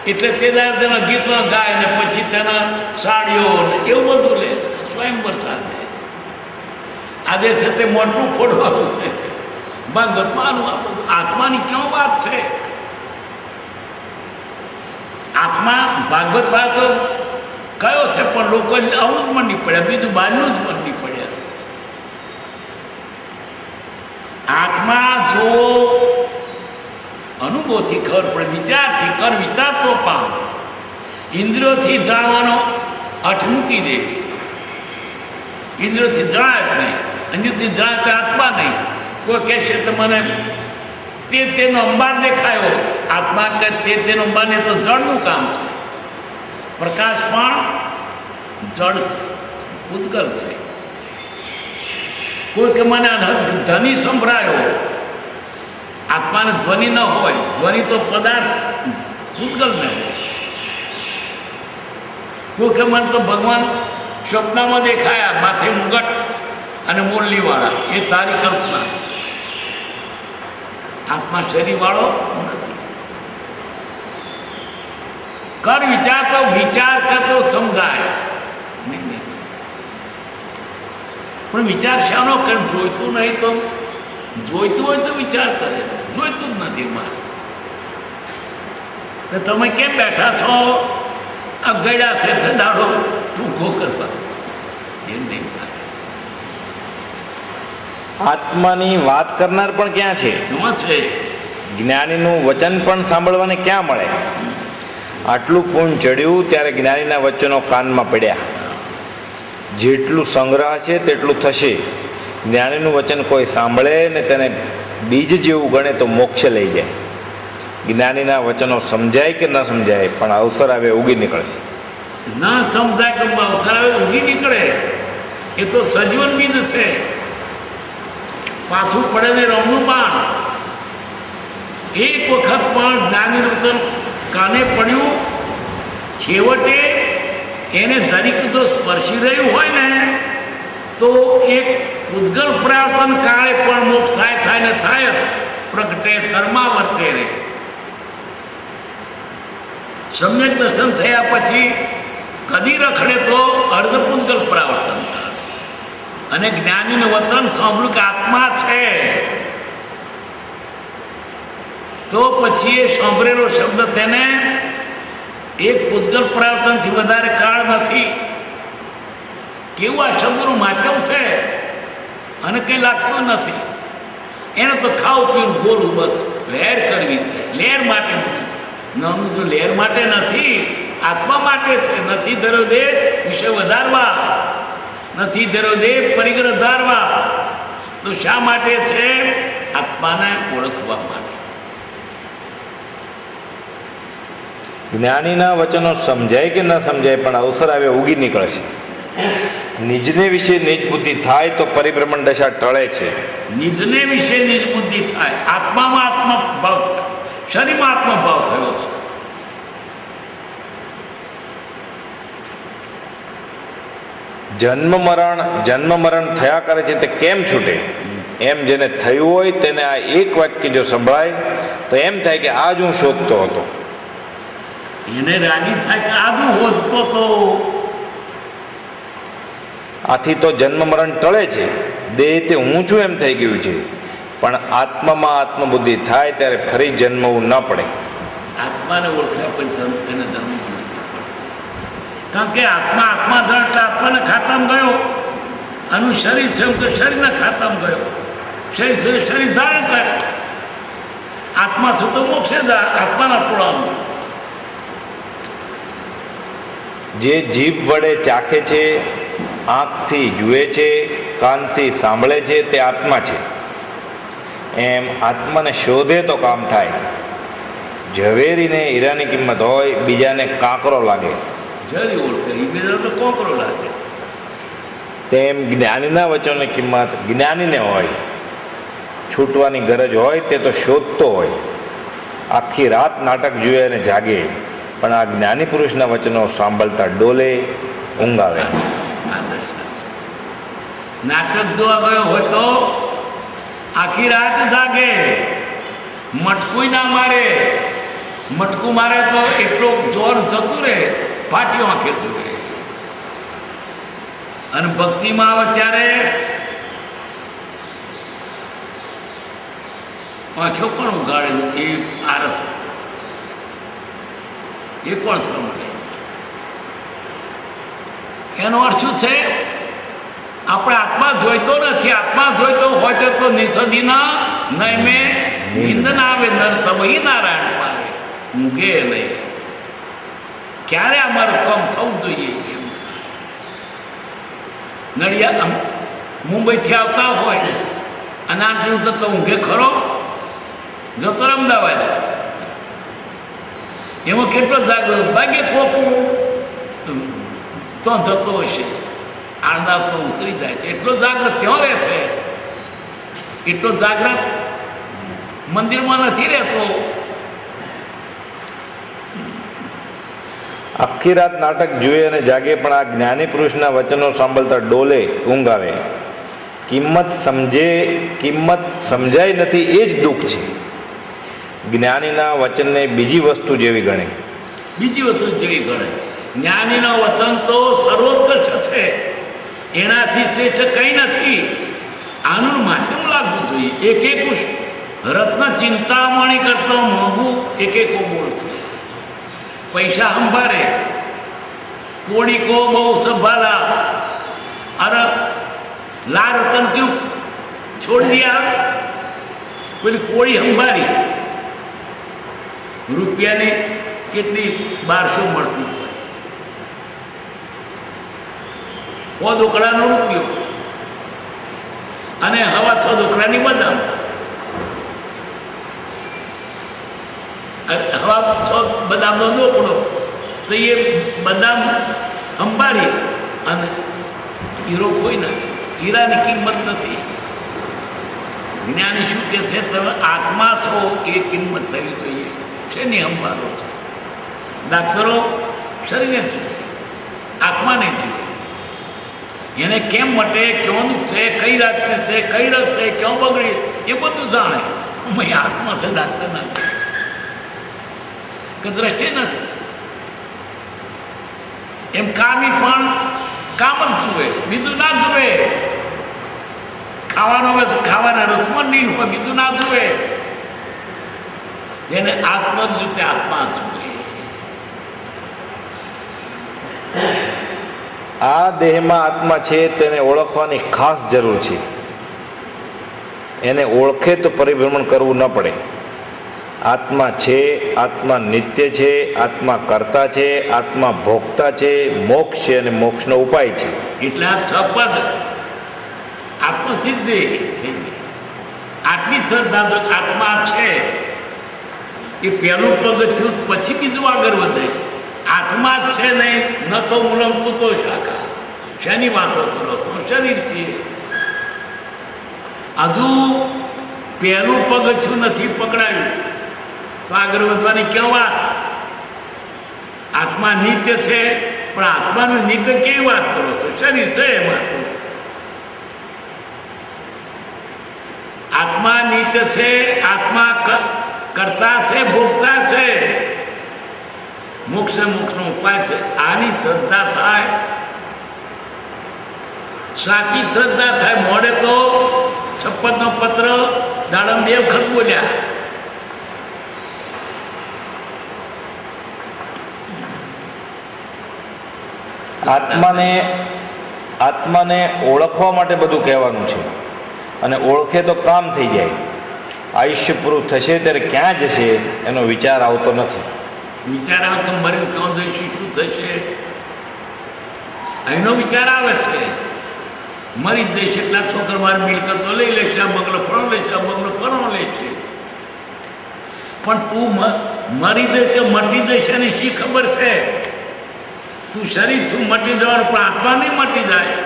S2: એટલે તે તેના ગીતો ગાય ને પછી તેના સાડીઓ ને એવું બધું લે છે, સ્વયંવર સાથે. આજે છે તે મોટું ફોડવાનું છે. ભાગવતમાંનું આ બધું આત્માની ક્યાં વાત છે? આત્મા ભાગવત વાળો તો કયો છે, પણ લોકો આવું જ મંડી પડ્યા, બીજું બહારનું જ મંડી પડ્યા. આત્મા જો અનુભવથી ખબર પડે, વિચારથી કર, વિચાર તો પામ. ઇન્દ્રિયોથી જાણવાનો અઠ મૂકી દેવી. ઇન્દ્રિયોથી જણાય જ નહીં, અંજુથી જણાય તો આત્મા નહીં. કોઈ કહેશે તો મને તેનો અંબાર દેખાયો, આત્મા કે તેનો અંબાર ને તો જળનું કામ છે. પ્રકાશ પણ જળ છે, ઉદ્ગલ છે. કોઈ કે મને ધ્વનિ સંભળાયો, આત્માને ધ્વનિ ન હોય, ધ્વનિ તો પદાર્થ ઉદ્ગલ ન હોય. કોઈ કે મને તો ભગવાન સ્વપ્નમાં દેખાયા, માથે મુગટ અને મોરલીવાળા, એ તારી કલ્પના છે. આત્મા શરીરવાળો નથી. કર વિચાર તો વિચાર કરતો સમજાય નહીં, પણ વિચાર શાનો કરે? જોઈતું નહીં તો જોઈતું હોય તો વિચાર કરે, જોઈતું જ નથી મારે. તમે કેમ બેઠા છો? આ ગળ્યા છે દાડો ટૂંકો કરવા, એમ નહીં થાય.
S1: આત્માની વાત કરનાર પણ ક્યાં છે?
S2: એમાં છે
S1: જ્ઞાનીનું વચન પણ સાંભળવાને ક્યાં મળે? આટલું પૂન ચડ્યું ત્યારે જ્ઞાનીના વચનો કાનમાં પડ્યા. જેટલું સંગ્રહ છે તેટલું થશે. જ્ઞાનીનું વચન કોઈ સાંભળે ને તેને બીજ જેવું ગણે તો મોક્ષે લઈ જાય. જ્ઞાનીના વચનો સમજાય કે ન સમજાય, પણ અવસર આવે ઉગી નીકળશે.
S2: ના સમજાય કે અવસર આવે ઉગી નીકળે, એ તો સજીવન બીજ છે. પાછું પડે ને રમનું બાણ. એક વખત પણ જ્ઞાનીનું વચન કાને પડ્યું, છેવટે એને જરીક તો સ્પર્શી રહ્યું હોય ને તો એક ઉદ્ગલ પ્રાર્થન કાળે પણ મોક્ષ થાય ને થાય જ. પ્રગટે કર્મા વર્તે રે. સમ્યક દર્શન થયા પછી કદી રખડે તો અર્ધ પૂતગલ પ્રાવર્તન કાળ. અને જ્ઞાનીનું વતન સાંભળ્યું કે આત્મા છે, તો પછી એ સાંભળેલો શબ્દ તેને એક પૂતગલ પ્રાવર્તનથી વધારે કાળ નથી. કેવું આ શબ્દનું માધ્યમ છે, અને કંઈ લાગતું નથી. એને તો ખાવું પીવું ગોરું, બસ લહેર કરવી છે. લહેર માટે બધું નાનું જો લહેર માટે નથી, આત્મા માટે છે. નથી ધર્યો દે વિષય વધારવા, નથી ધર્યો દે પરિગ્રહ ધારવા. તો શા માટે છે? આત્માને ઓળખવા માટે.
S1: જ્ઞાનીના વચનો સમજાય કે ન સમજાય, પણ અવસર આવે ઉગી નીકળશે. નિજને વિશે નિજ બુદ્ધિ થાય તો પરિભ્રમણ દશા ટળે છે.
S2: નિજને વિશે નિજ બુદ્ધિ થાય, આત્મામાં આત્મા ભાવ થાય, શરીરમાં આત્મા ભાવ થયો છે.
S1: જન્મ મરણ થયા કરે છે તે કેમ છૂટે? એમ જેને થયું હોય તેને આ એક વાક્ય જો સંભળાય તો એમ થાય કે આજ હું શોધતો હતો.
S2: એને રાજી થાય કે આદું હોજતો તો.
S1: આથી તો જન્મ મરણ ટળે છે. દેહ તે હું છું એમ થઈ ગયું છે, પણ આત્મામાં આત્મબુદ્ધિ થાય ત્યારે ફરી જન્મવું ન પડે.
S2: આત્માને ઓળખ્યા પછી એને જન્મ નથી પડતો. કારણ કે આત્મા આત્મા ધર એટલે આત્માના ખાતામાં ગયો. આનું શરીર છે કે શરીરના ખાતામાં ગયો. શરીર છે શરીર ધારણ કરે. આત્મા છે તો મોક્ષે જા, આત્માના ટોળામાં.
S1: જે જીભ વડે ચાખે છે, આંખથી જુએ છે, કાનથી સાંભળે છે, તે આત્મા છે. એમ આત્માને શોધે તો કામ થાય. ઝવેરીને હીરાની કિંમત હોય, બીજાને કાંકરો લાગે.
S2: જરી ઓળખે એ બીજા તો કોકરો લાગે.
S1: તેમ જ્ઞાનીના વચનોની કિંમત જ્ઞાનીને હોય. છૂટવાની ગરજ હોય તે તો શોધતો હોય. આખી રાત નાટક જુએ અને જાગે, પણ આ જ્ઞાની પુરુષના વચનો સાંભળતા ડોલે, ઊંઘ આવે.
S2: આ દશા છે. નાટક જોવા ગયો હોય તો આખી રાત જાગે, મટકું ના મારે. મટકું મારે તો એટલો જોર જતું રહે, ફાટ્યો આંખે જુએ. અને ભક્તિમાં આવે ત્યારે આંખો પણ ઉગાડેલું એ આરસ એ પણ સાંભળે. એનો અર્થ શું છે? આપણે આત્મા જોઈતો નથી. આત્મા જોઈતો હોય તો નિષદીના નહીં મેં નિંદન આવે નરતમ એ નારાયણ પાવે, ઊંઘે નહીં. ક્યારે અમારું કામ થવું જોઈએ એમ. નડિયાદ મુંબઈથી આવતા હોય અને આટલું તો ઊંઘે ખરો? જતો અમદાવાદ એમાં કેટલો જાગ્રત ભાગે કોક તો જતો હશે, આણંદાવ તો ઉતરી જાય છે. એટલો જાગ્રત ત્યાં રહે છે, એટલો જાગ્રત મંદિરમાં નથી રહેતો.
S1: આખી રાત નાટક જુએ અને જાગે, પણ આ જ્ઞાની પુરુષના વચનો સાંભળતા ડોલે, ઊંઘ આવે. કિંમત સમજાય નથી એ જ દુઃખ છે. જ્ઞાનીના વચનને બીજી વસ્તુ જેવી ગણે.
S2: બીજી વસ્તુ જેવી ગણે. જ્ઞાનીના વચન તો સર્વોત્કૃષ્ટ છે, એનાથી શ્રેષ્ઠ કંઈ નથી. આનું માધ્યમ લાગવું જોઈએ. એક એક રત્ન ચિંતામણી કરતો મોંઘું એક એક બોલશે. પૈસા સંભારે, કોડી કો બહુ સંભાલા. અરે લા રતન ક્યું છોડ દિયા. પેલી કોળી સંભારી રૂપિયાની કેટલી 1200 મળતી હોય, 100 દોકડાનો રૂપિયો અને હવા 6 દોકડાની બદામ. હવા 6 બદામનો દોકડો તો એ બદામ અંબારી અને હીરો કોઈ નાખ્યો. હીરાની કિંમત નથી. જ્ઞાની શું કે છે? તમે આત્મા છો એ કિંમત થવી જોઈએ. શેની અંબારો છે? ડાક્ટરો શરીરને જ જોઈએ, આત્માને જોઈએ. એને કેમ મટે, ક્યાં દુઃખ છે, કઈ રાતને છે, કઈ રત છે, ક્યાં બગડે, એ બધું જાણે. આત્મા છે, ડાક્ટર ના કે દ્રષ્ટિ નથી. એમ કામી પણ કામ જ જુએ, બીજું ના જુએ. ખાવાનો હોય તો ખાવાના રસમાં નહીં હોય, બીજું ના જુએ. જેને આત્મ જ રીતે આત્મા જુએ.
S1: આ દેહમાં આત્મા છે તેને ઓળખવાની ખાસ જરૂર છે. એને ઓળખે તો પરિભ્રમણ કરવું ન પડે. આત્મા છે, આત્મા નિત્ય છે, આત્મા કર્તા છે, આત્મા ભોગતા છે, મોક્ષ છે અને મોક્ષનો ઉપાય છે.
S2: એટલે આ 6 પદ આત્મસિદ્ધિ થઈ ગઈ. આટલી શ્રદ્ધા તો આત્મા છે એ પહેલું પગથિયું, પછી બીજું આગળ વધે. આત્મા જ છે નહીં, ન તો મૂલમ કૂતો શાખા. શેની વાતો કરો છો? શરીર છીએ. હજુ પહેલું પગથિયું નથી પકડાયું તો આગળ વધવાની ક્યાં વાત? આત્મા નિત્ય છે, પણ આત્માનું નિત્ય કેવી વાત કરો છો? શરીર છે એમાં તો. આત્મા નિત્ય છે, આત્મા કરતા છે, ભોગતા છે. મોક્ષ મોક્ષનો ઉપાય છે. આની શ્રદ્ધા થાય, સાચી શ્રદ્ધા થાય. મોડે તો 56નો પત્ર દાડમ 2 વખત બોલ્યા.
S1: આત્માને ઓળખવા માટે બધું કહેવાનું છે, અને ઓળખે તો કામ થઈ જાય. આયુષ્ય પૂરું થશે ત્યારે ક્યાં જશે એનો વિચાર આવતો નથી.
S2: વિચાર આવે તો મરી ક્યાં જઈશું, શું થશે, એનો વિચાર આવે છે. મરી જ જઈશ એટલા છોકરા મારી મિલકતો લઈ લેશે, આ બંગલો પણ લે છે, આ બંગલો પણ લે છે. પણ તું મરી દે કે મટી દઈશ એની શી ખબર છે? તું શરીર છું મટી જવાનું, પણ આત્મા નહીં મટી જાય.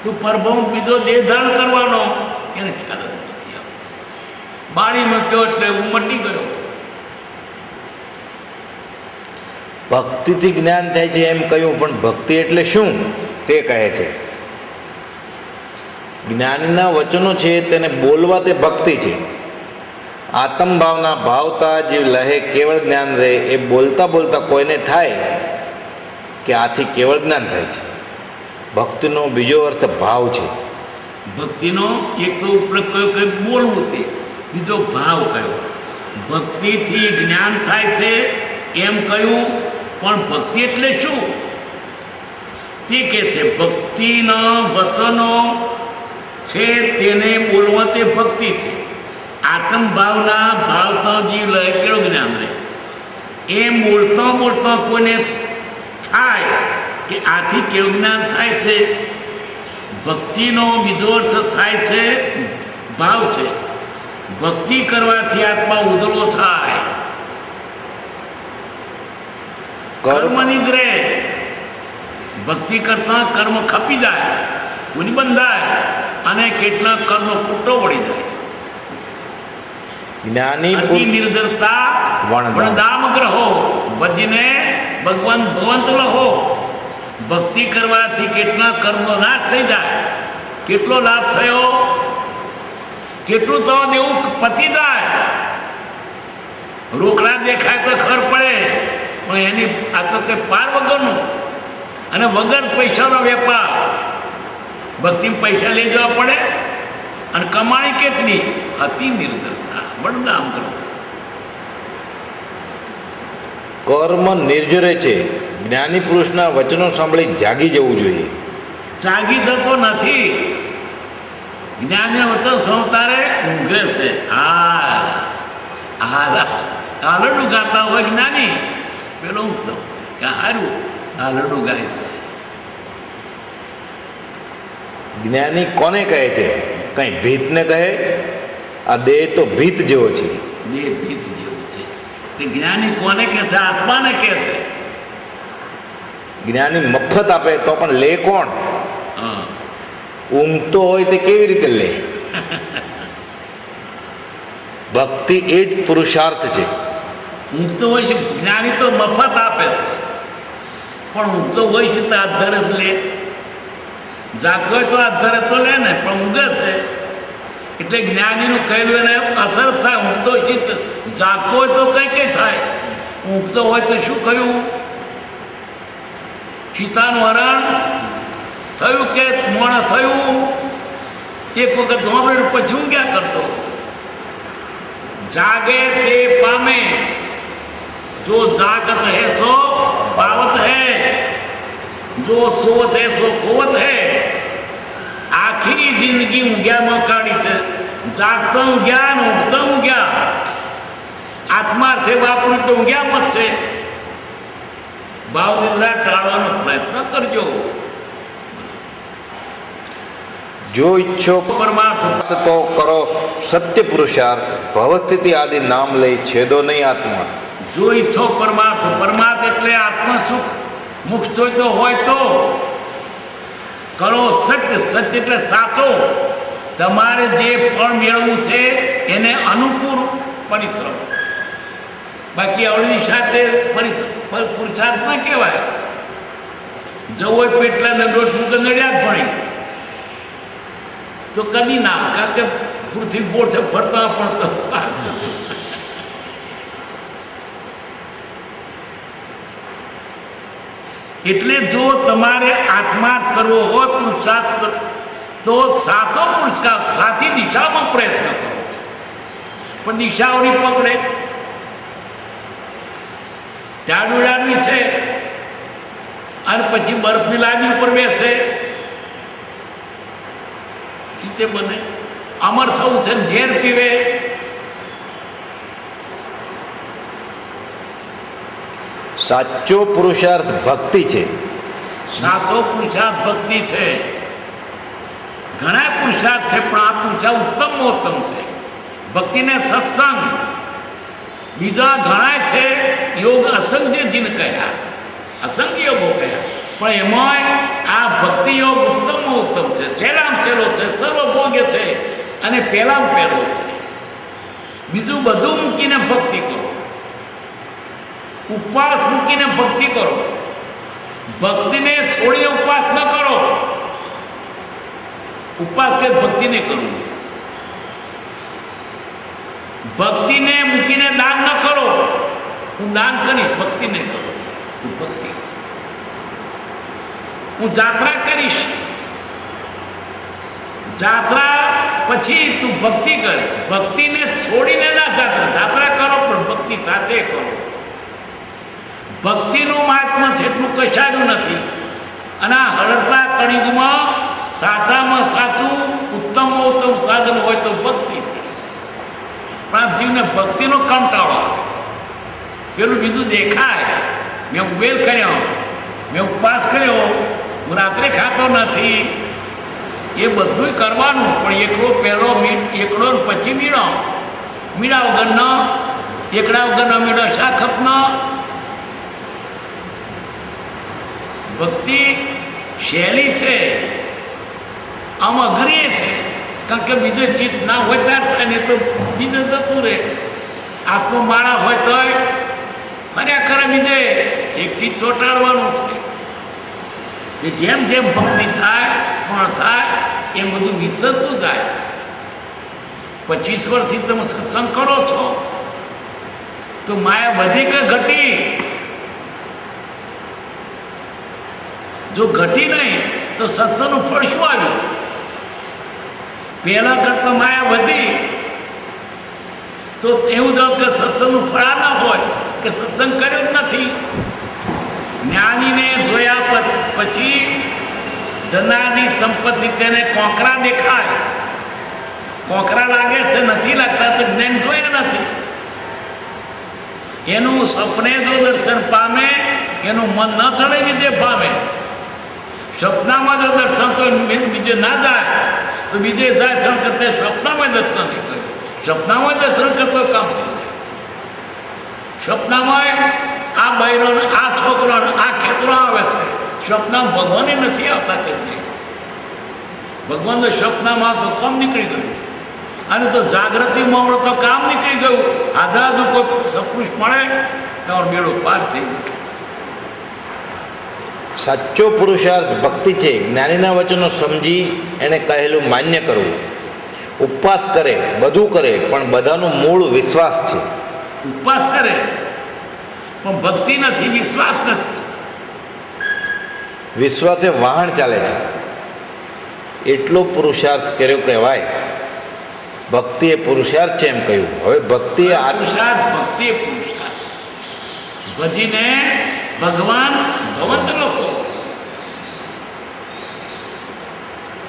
S2: તું પરભવ બીજો દેહ ધારણ કરવાનો એને ખ્યાલ જ નથી આવતો. બાળી મૂક્યો એટલે હું મટી ગયો.
S1: ભક્તિથી જ્ઞાન થાય છે એમ કહ્યું, પણ ભક્તિ એટલે શું તે કહે છે. જ્ઞાનીના વચનો છે તેને બોલવા તે ભક્તિ છે. આત્મભાવના ભાવતા જે લહે કેવળ જ્ઞાન રહે એ બોલતા બોલતા કોઈને થાય કે આથી કેવળ જ્ઞાન થાય છે. ભક્તિનો બીજો અર્થ ભાવ છે.
S2: ભક્તિનો એક તો ઉપયોગ કયો કે બોલવું, તે બીજો ભાવ કયો. ભક્તિથી જ્ઞાન થાય છે એમ કહ્યું, પણ ભક્તિ એટલે શું તે કહે છે. ભક્તિના વચનો છે તેને બોલવા તે ભક્તિ છે. આત્મભાવના ભાવતા જીવ લે કેળું જ્ઞાન રહે એમ બોલતા બોલતા કોઈને થાય કે આથી કેવું જ્ઞાન થાય છે. ભક્તિનો બીજો અર્થ થાય છે ભાવ છે. ભક્તિ કરવાથી આત્મા ઉદળો થાય, કર્મ નિદ્રે. ભક્તિ કરતા કર્મ ખપી જાય, ગુની બંધાય અને કેટલાક કર્મ ખૂટો વળી જાય.
S1: જ્ઞાની
S2: અતિ નિર્ધરતા વણદામ ગ્રહો ભજને ભગવાન ભવંત લહો. ભક્તિ કરવાથી કેટલા કર્મો નાશ થઈ જાય, કેટલો લાભ થયો, કેટલું તો દેવું પતી જાય. રોકડા દેખાય તો ખર પડે, પણ એની આ તો કે પાર વગરનું અને વગર પૈસાનો વેપાર. ભક્તિમાં પૈસા લઈ જવા પડે અને કમાણી કેટલી. અતિ નિર્ધરતા વણદામ ગ્રહો.
S1: કર્મ નિર્જરે છે. જ્ઞાની પુરુષના વચનો સાંભળી જાગી જવું જોઈએ.
S2: જાગી જતો નથી. જ્ઞાની વચન સંતારે ઊંઘે છે. હાલડું ગાતા હોય જ્ઞાની, પેલો ઊંઘતો કે હારું હાલડું ગાય છે.
S1: જ્ઞાની કોને કહે છે? કઈ ભીતને કહે? આ દેહ તો ભીત જેવો છે.
S2: દેહ ભીત જેવું છે. તે જ્ઞાની કોને કહે છે? આત્માને કહે છે.
S1: જ્ઞાની મફત આપે તો પણ લે કોણ? ઊંઘતો હોય તે કેવી રીતે લે? ભક્તિ એ જ પુરુષાર્થ છે.
S2: ઊંઘતો હોય છે જ્ઞાની તો મફત આપે છે, પણ ઊંઘતો હોય છે તો આધારે જ લે. જાગતો હોય તો આધારે તો લે ને, પણ ઊંઘે છે એટલે જ્ઞાનીનું કહેલું એને અસર થાય. ઊંઘતો હોય છે, જાગતો હોય તો કઈ થાય. ઊંઘતો હોય તો શું કહ્યું? સીતાનું હરણ થયું કે મોણ થયું, એક વખત સાંભળ્યું પછી હું ક્યાં કરતો. જાગે તે પામે, જો જાગત હે સો પાવત હે, જો સોત હે સો ખોવત હે. આખી જિંદગી ઊંઘ્યામાં કાઢી છે. જાગતા ઊંઘ્યા ને ઊંઘતા ઊંઘ્યા. આત્માર્થે વાપરું તો ઊંઘ્યામાં જ છે. ભાવ નિદ્રા ટાળવાનો પ્રયત્ન કરજો.
S1: જો ઈચ્છો
S2: પરમાર્થ
S1: તો કરો સત્ય પુરુષાર્થ, ભવસ્થિતિ આદિ નામ લઈ છેદો નહીં આત્માર્થ.
S2: જો ઈચ્છો પરમાર્થ, પરમાર્થ એટલે આત્મ સુખ મુક્ત જોઈતો હોય તો કરો સત્ય. સત્ય એટલે સાચો. તમારે જે ફળ મેળવવું છે એને અનુકૂળ પરિશ્રમ. બાકી અવળી સાથે પુરુષાર્થ ના કહેવાય. જવું હોય પેટલાને દોઢ મૂકે નડ્યા જ ભણી તો કદી ના, કારણ કે પૃથ્વી ગોળ છે ફરતા પણ તો. એટલે જો તમારે આત્માર્થ કરવો હોય, પુરુષાર્થ કરવો, તો સાચો પુરુષાર્થ સાચી દિશામાં પ્રયત્ન કરો. પણ દિશાઓની પકડે ટાડુડાડવી છે અને પછી બરફની લાદી ઉપર બેસે, તે બને. અમર થવું છે ઝેર પીવે.
S1: સાચો પુરુષાર્થ ભક્તિ છે.
S2: સાચો પુરુષાર્થ ભક્તિ છે. ઘણા પુરુષાર્થ છે પણ આ પુરુષાર્થ ઉત્તમમાં ઉત્તમ છે. ભક્તિને સત્સંગ બીજા ઘણા છે. યોગ અસંખ્ય જીન કહ્યા, અસંખ્ય યોગો કહ્યા, પણ એમાં આ ભક્તિ યોગ ઉત્તમમાં ઉત્તમ છે. સહેલામ સહેલો છે, સર્વભોગ્ય છે અને પહેલામ પહેલો છે. બીજું બધું મૂકીને ભક્તિ કરો. ઉપવાસ મૂકીને ભક્તિ કરો. ભક્તિને છોડીને ઉપવાસ ન કરો. ઉપવાસ કે ભક્તિ નહીં કરવું. ભક્તિને મૂકીને દાન ન કરો. હું દાન કરીશ, ભક્તિ નહીં કરું. તું ભક્તિ. હું જાત્રા કરીશ, જાત્રા પછી તું ભક્તિ કરે. ભક્તિને છોડીને ના જાત્રા કરો, પણ ભક્તિ સાથે કરો. ભક્તિનું મહાત્મ્ય છે એટલું કશાયું નથી. અને આ હળતા કળિયુગમાં સાચામાં સાચું ઉત્તમમાં ઉત્તમ સાધન હોય તો ભક્તિ છે. પણ આ જીવને ભક્તિનો કંટાળો આવે. પેલું બીજું દેખાય. મેં ઉબેલ કર્યો, મેં ઉપવાસ કર્યો, હું રાત્રે ખાતો નથી, એ બધું કરવાનું. પણ એકડો પહેલો એકડો પછી મીણો, મીણા વગરનો, એકડા વગરનો મીણો શાખપનો. ભક્તિ શૈલી છે, આમ અઘરી છે. કારણ કે બીજો ચીજ ના હોય ત્યાર થાય ને તો બીજો જતું રહે. આત્મો માળા હોય તો ફર્યા કરે બીજે એક ચીજ ચોંટાડવાનું છે. કે જેમ જેમ ભક્તિ થાય પણ થાય એમ બધું વિસરતું જાય. 25 વર્ષથી તમે સત્સંગ કરો છો તો માયા વધી કે ઘટી? જો ઘટી નહીં તો સત્સંગનું ફળ શું આવ્યું? પહેલા કરતા માયા વધી તો એવું જ કે સત્સંગનું ફળ આ ના હોય કે સત્સંગ કર્યો જ નથી. જ્ઞાનીને જોયા પછી ધનાની સંપત્તિ તેને કોંકરા દેખાય. કોંકરા લાગે છે, નથી લાગતા તો જ્ઞાન જોયા નથી. એનું સપને જો દર્શન પામે, એનું મન ન ચડે બીજે પામે. સપનામાં જો દર્શન તો બીજે ના જાય તો બીજે જાય છે કે તે સપનામાં દર્શન નહીં કર્યું. સપનામાં દર્શન કરતો કામ થઈ જાય. સપનામાં આ બૈરો, આ છોકરો, આ ખેતરો આવે છે. સપના ભગવાને નથી આવતા કદી. ભગવાન તો સપનામાં તો કામ નીકળી ગયું. અને તો જાગૃતિ મામલો તો કામ નીકળી ગયું. આધાર કોઈ સપુરુષ મળે તમારો બેડો પાર થઈ ગયો.
S1: સાચો પુરુષાર્થ ભક્તિ છે. જ્ઞાનીના વચનો સમજી એને કહેલું માન્ય કરવું. ઉપવાસ કરે, બધું કરે, પણ બધાનું મૂળ વિશ્વાસ છે.
S2: ઉપવાસ કરે પણ ભક્તિ નથી, વિશ્વાસ નથી.
S1: વિશ્વાસે વાહન ચાલે છે એટલો પુરુષાર્થ કર્યો કહેવાય. ભક્તિ એ પુરુષાર્થ છે એમ કહ્યું. હવે ભક્તિ એ
S2: પુરુષાર્થ, ભક્તિ એ પુરુષાર્થ. ભજીને ભગવાન ભવંત લોકો.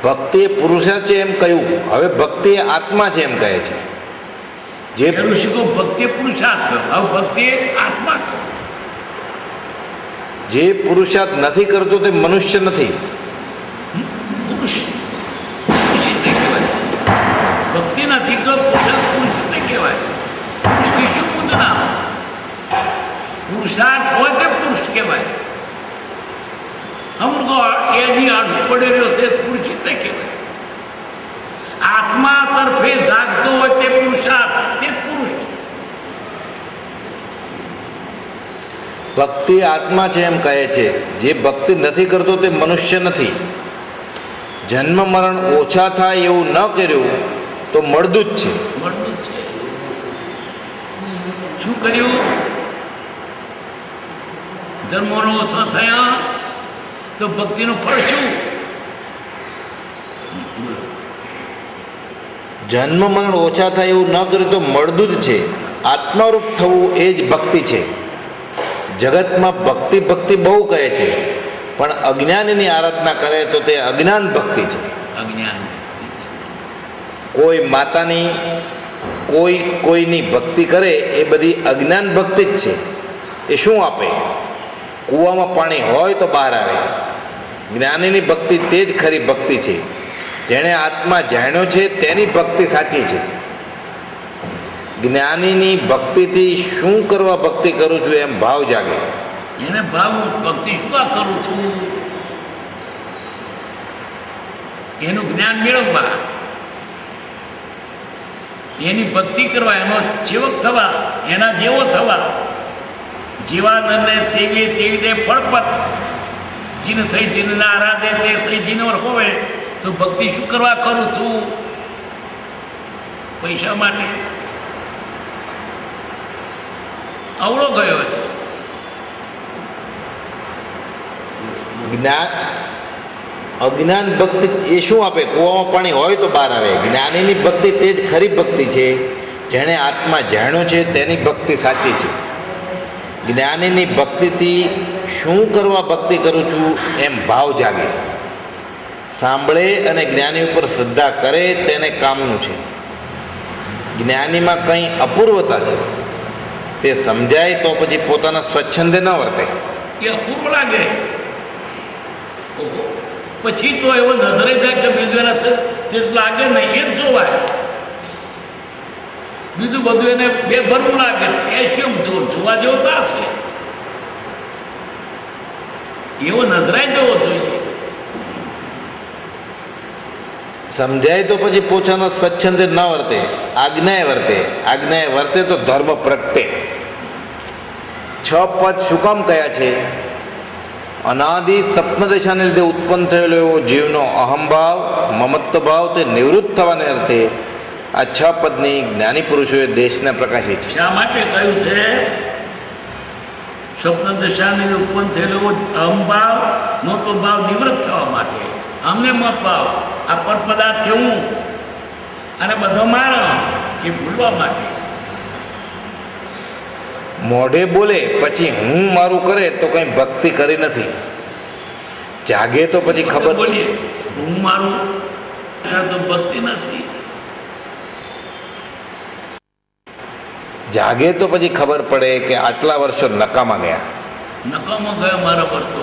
S1: ભક્તિ એ પુરુષાર્થ છે એમ કહ્યું. હવે ભક્તિ એ આત્મા છે એમ કહે છે. જે
S2: ઋષિકો ભક્તિ પુરુષાર્થ કહ્યું, હવે ભક્તિ આત્મા કહ્યું.
S1: જે પુરુષાર્થ નથી કરતો તે મનુષ્ય નથી.
S2: પુરુષ તે કહેવાય. ભક્તિ નથી કરતો પુરુષ તે કહેવાય. પુરુષની શું પૂજના? પુરુષાર્થ હોય તે પુરુષ કહેવાય. અમૃગો એની આડું પડી રહ્યો છે, પુરુષ તે કહેવાય. આત્મા તરફે જાગતો હોય તે પુરુષાર્થ, તે પુરુષ.
S1: ભક્તિ આત્મા છે એમ કહે છે. જે ભક્તિ નથી કરતો તે મનુષ્ય નથી. જન્મ મરણ ઓછા થાય એવું ન કર્યું તો મળદું જ છે.
S2: મળદું છે. શું કર્યું? ધર્મોનો ઓછો થયા તો ભક્તિનું ફળ શું?
S1: જન્મ મરણ ઓછા થાય એવું ન કર્યું તો મળદું જ છે. આત્મારૂપ થવું એ જ ભક્તિ છે. જગતમાં ભક્તિ ભક્તિ બહુ કહે છે, પણ અજ્ઞાનીની આરાધના કરે તો તે અજ્ઞાન ભક્તિ છે.
S2: અજ્ઞાન.
S1: કોઈ માતાની, કોઈની ભક્તિ કરે એ બધી અજ્ઞાન ભક્તિ જ છે. એ શું આપે? કૂવામાં પાણી હોય તો બહાર આવે. જ્ઞાનીની ભક્તિ તે જ ખરી ભક્તિ છે. જેણે આત્મા જાણ્યો છે તેની ભક્તિ સાચી છે. જ્ઞાનીની ભક્તિથી શું કરવા ભક્તિ કરું છું એમ ભાવ જાગે.
S2: એને ભાવ ભક્તિ શું કરું છું એનું જ્ઞાન મેળવવા, એની ભક્તિ કરવા, એનો સેવક થવા, એના જેવો થવા. જીવાનંદને સેવીએ તેવી તે ફળપત જીન થઈ જીનના આરાધે તે થઈ જીનવર હોવે તો ભક્તિ શું કરવા કરું છું? પૈસા માટે અવળો ગયો હતો.
S1: જ્ઞાન અજ્ઞાન ભક્તિ એ શું આપે? કૂવામાં પાણી હોય તો બહાર આવે. જ્ઞાનીની ભક્તિ તે જ ખરી ભક્તિ છે. જેણે આત્મા જાણ્યો છે તેની ભક્તિ સાચી છે. જ્ઞાનીની ભક્તિથી શું કરવા ભક્તિ કરું છું એમ ભાવ જાગે. સાંભળે અને જ્ઞાની ઉપર શ્રદ્ધા કરે તેને કામનું છે. જ્ઞાનીમાં કંઈ અપૂર્વતા છે તે સમજાય તો પછી પોતાના સ્વચ્છંદે ન વર્તે.
S2: એ અપૂર્વ લાગે. ઓહો, પછી તો એવો નજરે જાય કે બીજું એના લાગે નહીં, એ જ જોવાય. બીજું બધું એને બે ભરવું લાગે છે. શું જોવા જેવો તો આ છે. એવો નજરાય જવો જોઈએ.
S1: સમજાય તો પછી પોતાના સ્વચ્છંદે ન વર્તે, આજ્ઞાએ વર્તે. આજ્ઞાએ વર્તે તો ધર્મ પ્રગટે. 6 પદ શું કામ કયા છે? અનાદિ સપ્તદશાને લીધે ઉત્પન્ન થયેલો એવો જીવનો અહમભાવ, મમત્વ ભાવ તે નિવૃત્ત થવાને અર્થે આ 6 પદની જ્ઞાની પુરુષોએ દેશને પ્રકાશી છે.
S2: શા માટે કહ્યું છે? સ્વપ્ન દશાને ઉત્પન્ન થયેલો એવો અહમભાવ, મમત્વ ભાવ નિવૃત્ત થવા માટે. અમને મત ભાવ આ પર પદાર્થ હું અને બધો મારો એ ભૂલવા માટે.
S1: મોઢે બોલે પછી હું મારું કરે તો કંઈ ભક્તિ કરી નથી. જાગે તો પછી ખબર
S2: બોલીએ હું મારું તો ભક્તિ નથી.
S1: જાગે તો પછી ખબર પડે કે આટલા વર્ષો નકામા ગયા.
S2: નકામો ગયો મારા વર્ષો.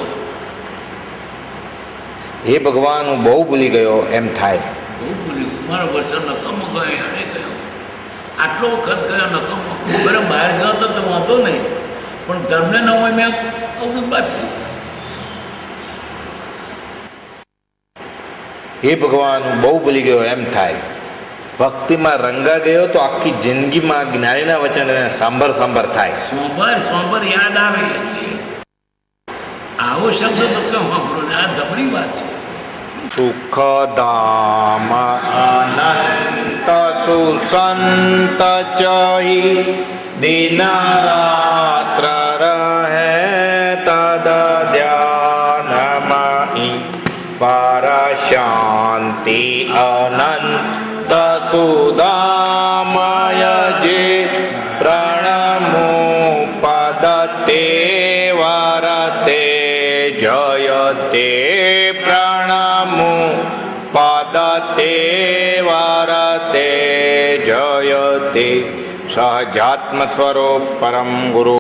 S1: એ ભગવાન હું બહુ ભૂલી ગયો એમ થાય.
S2: બહુ ભૂલી ગયો મારા વર્ષો નકામો ગયો, એણે ગયો. આટલો વખત ગયો નકામો. બરાબર બહાર ગયો તો વાંધો નહીં, પણ ધર્મને ન હોય મેં અવળું બાજુ.
S1: એ ભગવાન હું બહુ ભૂલી ગયો એમ થાય. ભક્તિમાં રંગા ગયો તો આખી જિંદગીમાં જ્ઞાનીના વચન સાંભર સાંભર થાય.
S2: સોંભર યાદ આવે. આવો શબ્દ તો કેમ વાપરો? આ જબરી વાત છે.
S1: સુખધામ અનંત સુસંત ચહી દિન રાત્ર રહે તદ ધ્યાનમહી પર શાંતિ અનંત સુદામય જે પ્રણમો પદ તે વરતે જયતે પ્રણમો પદ તે વરતે જયતે સહજાત્મ સ્વરૂપ પરમ ગુરુ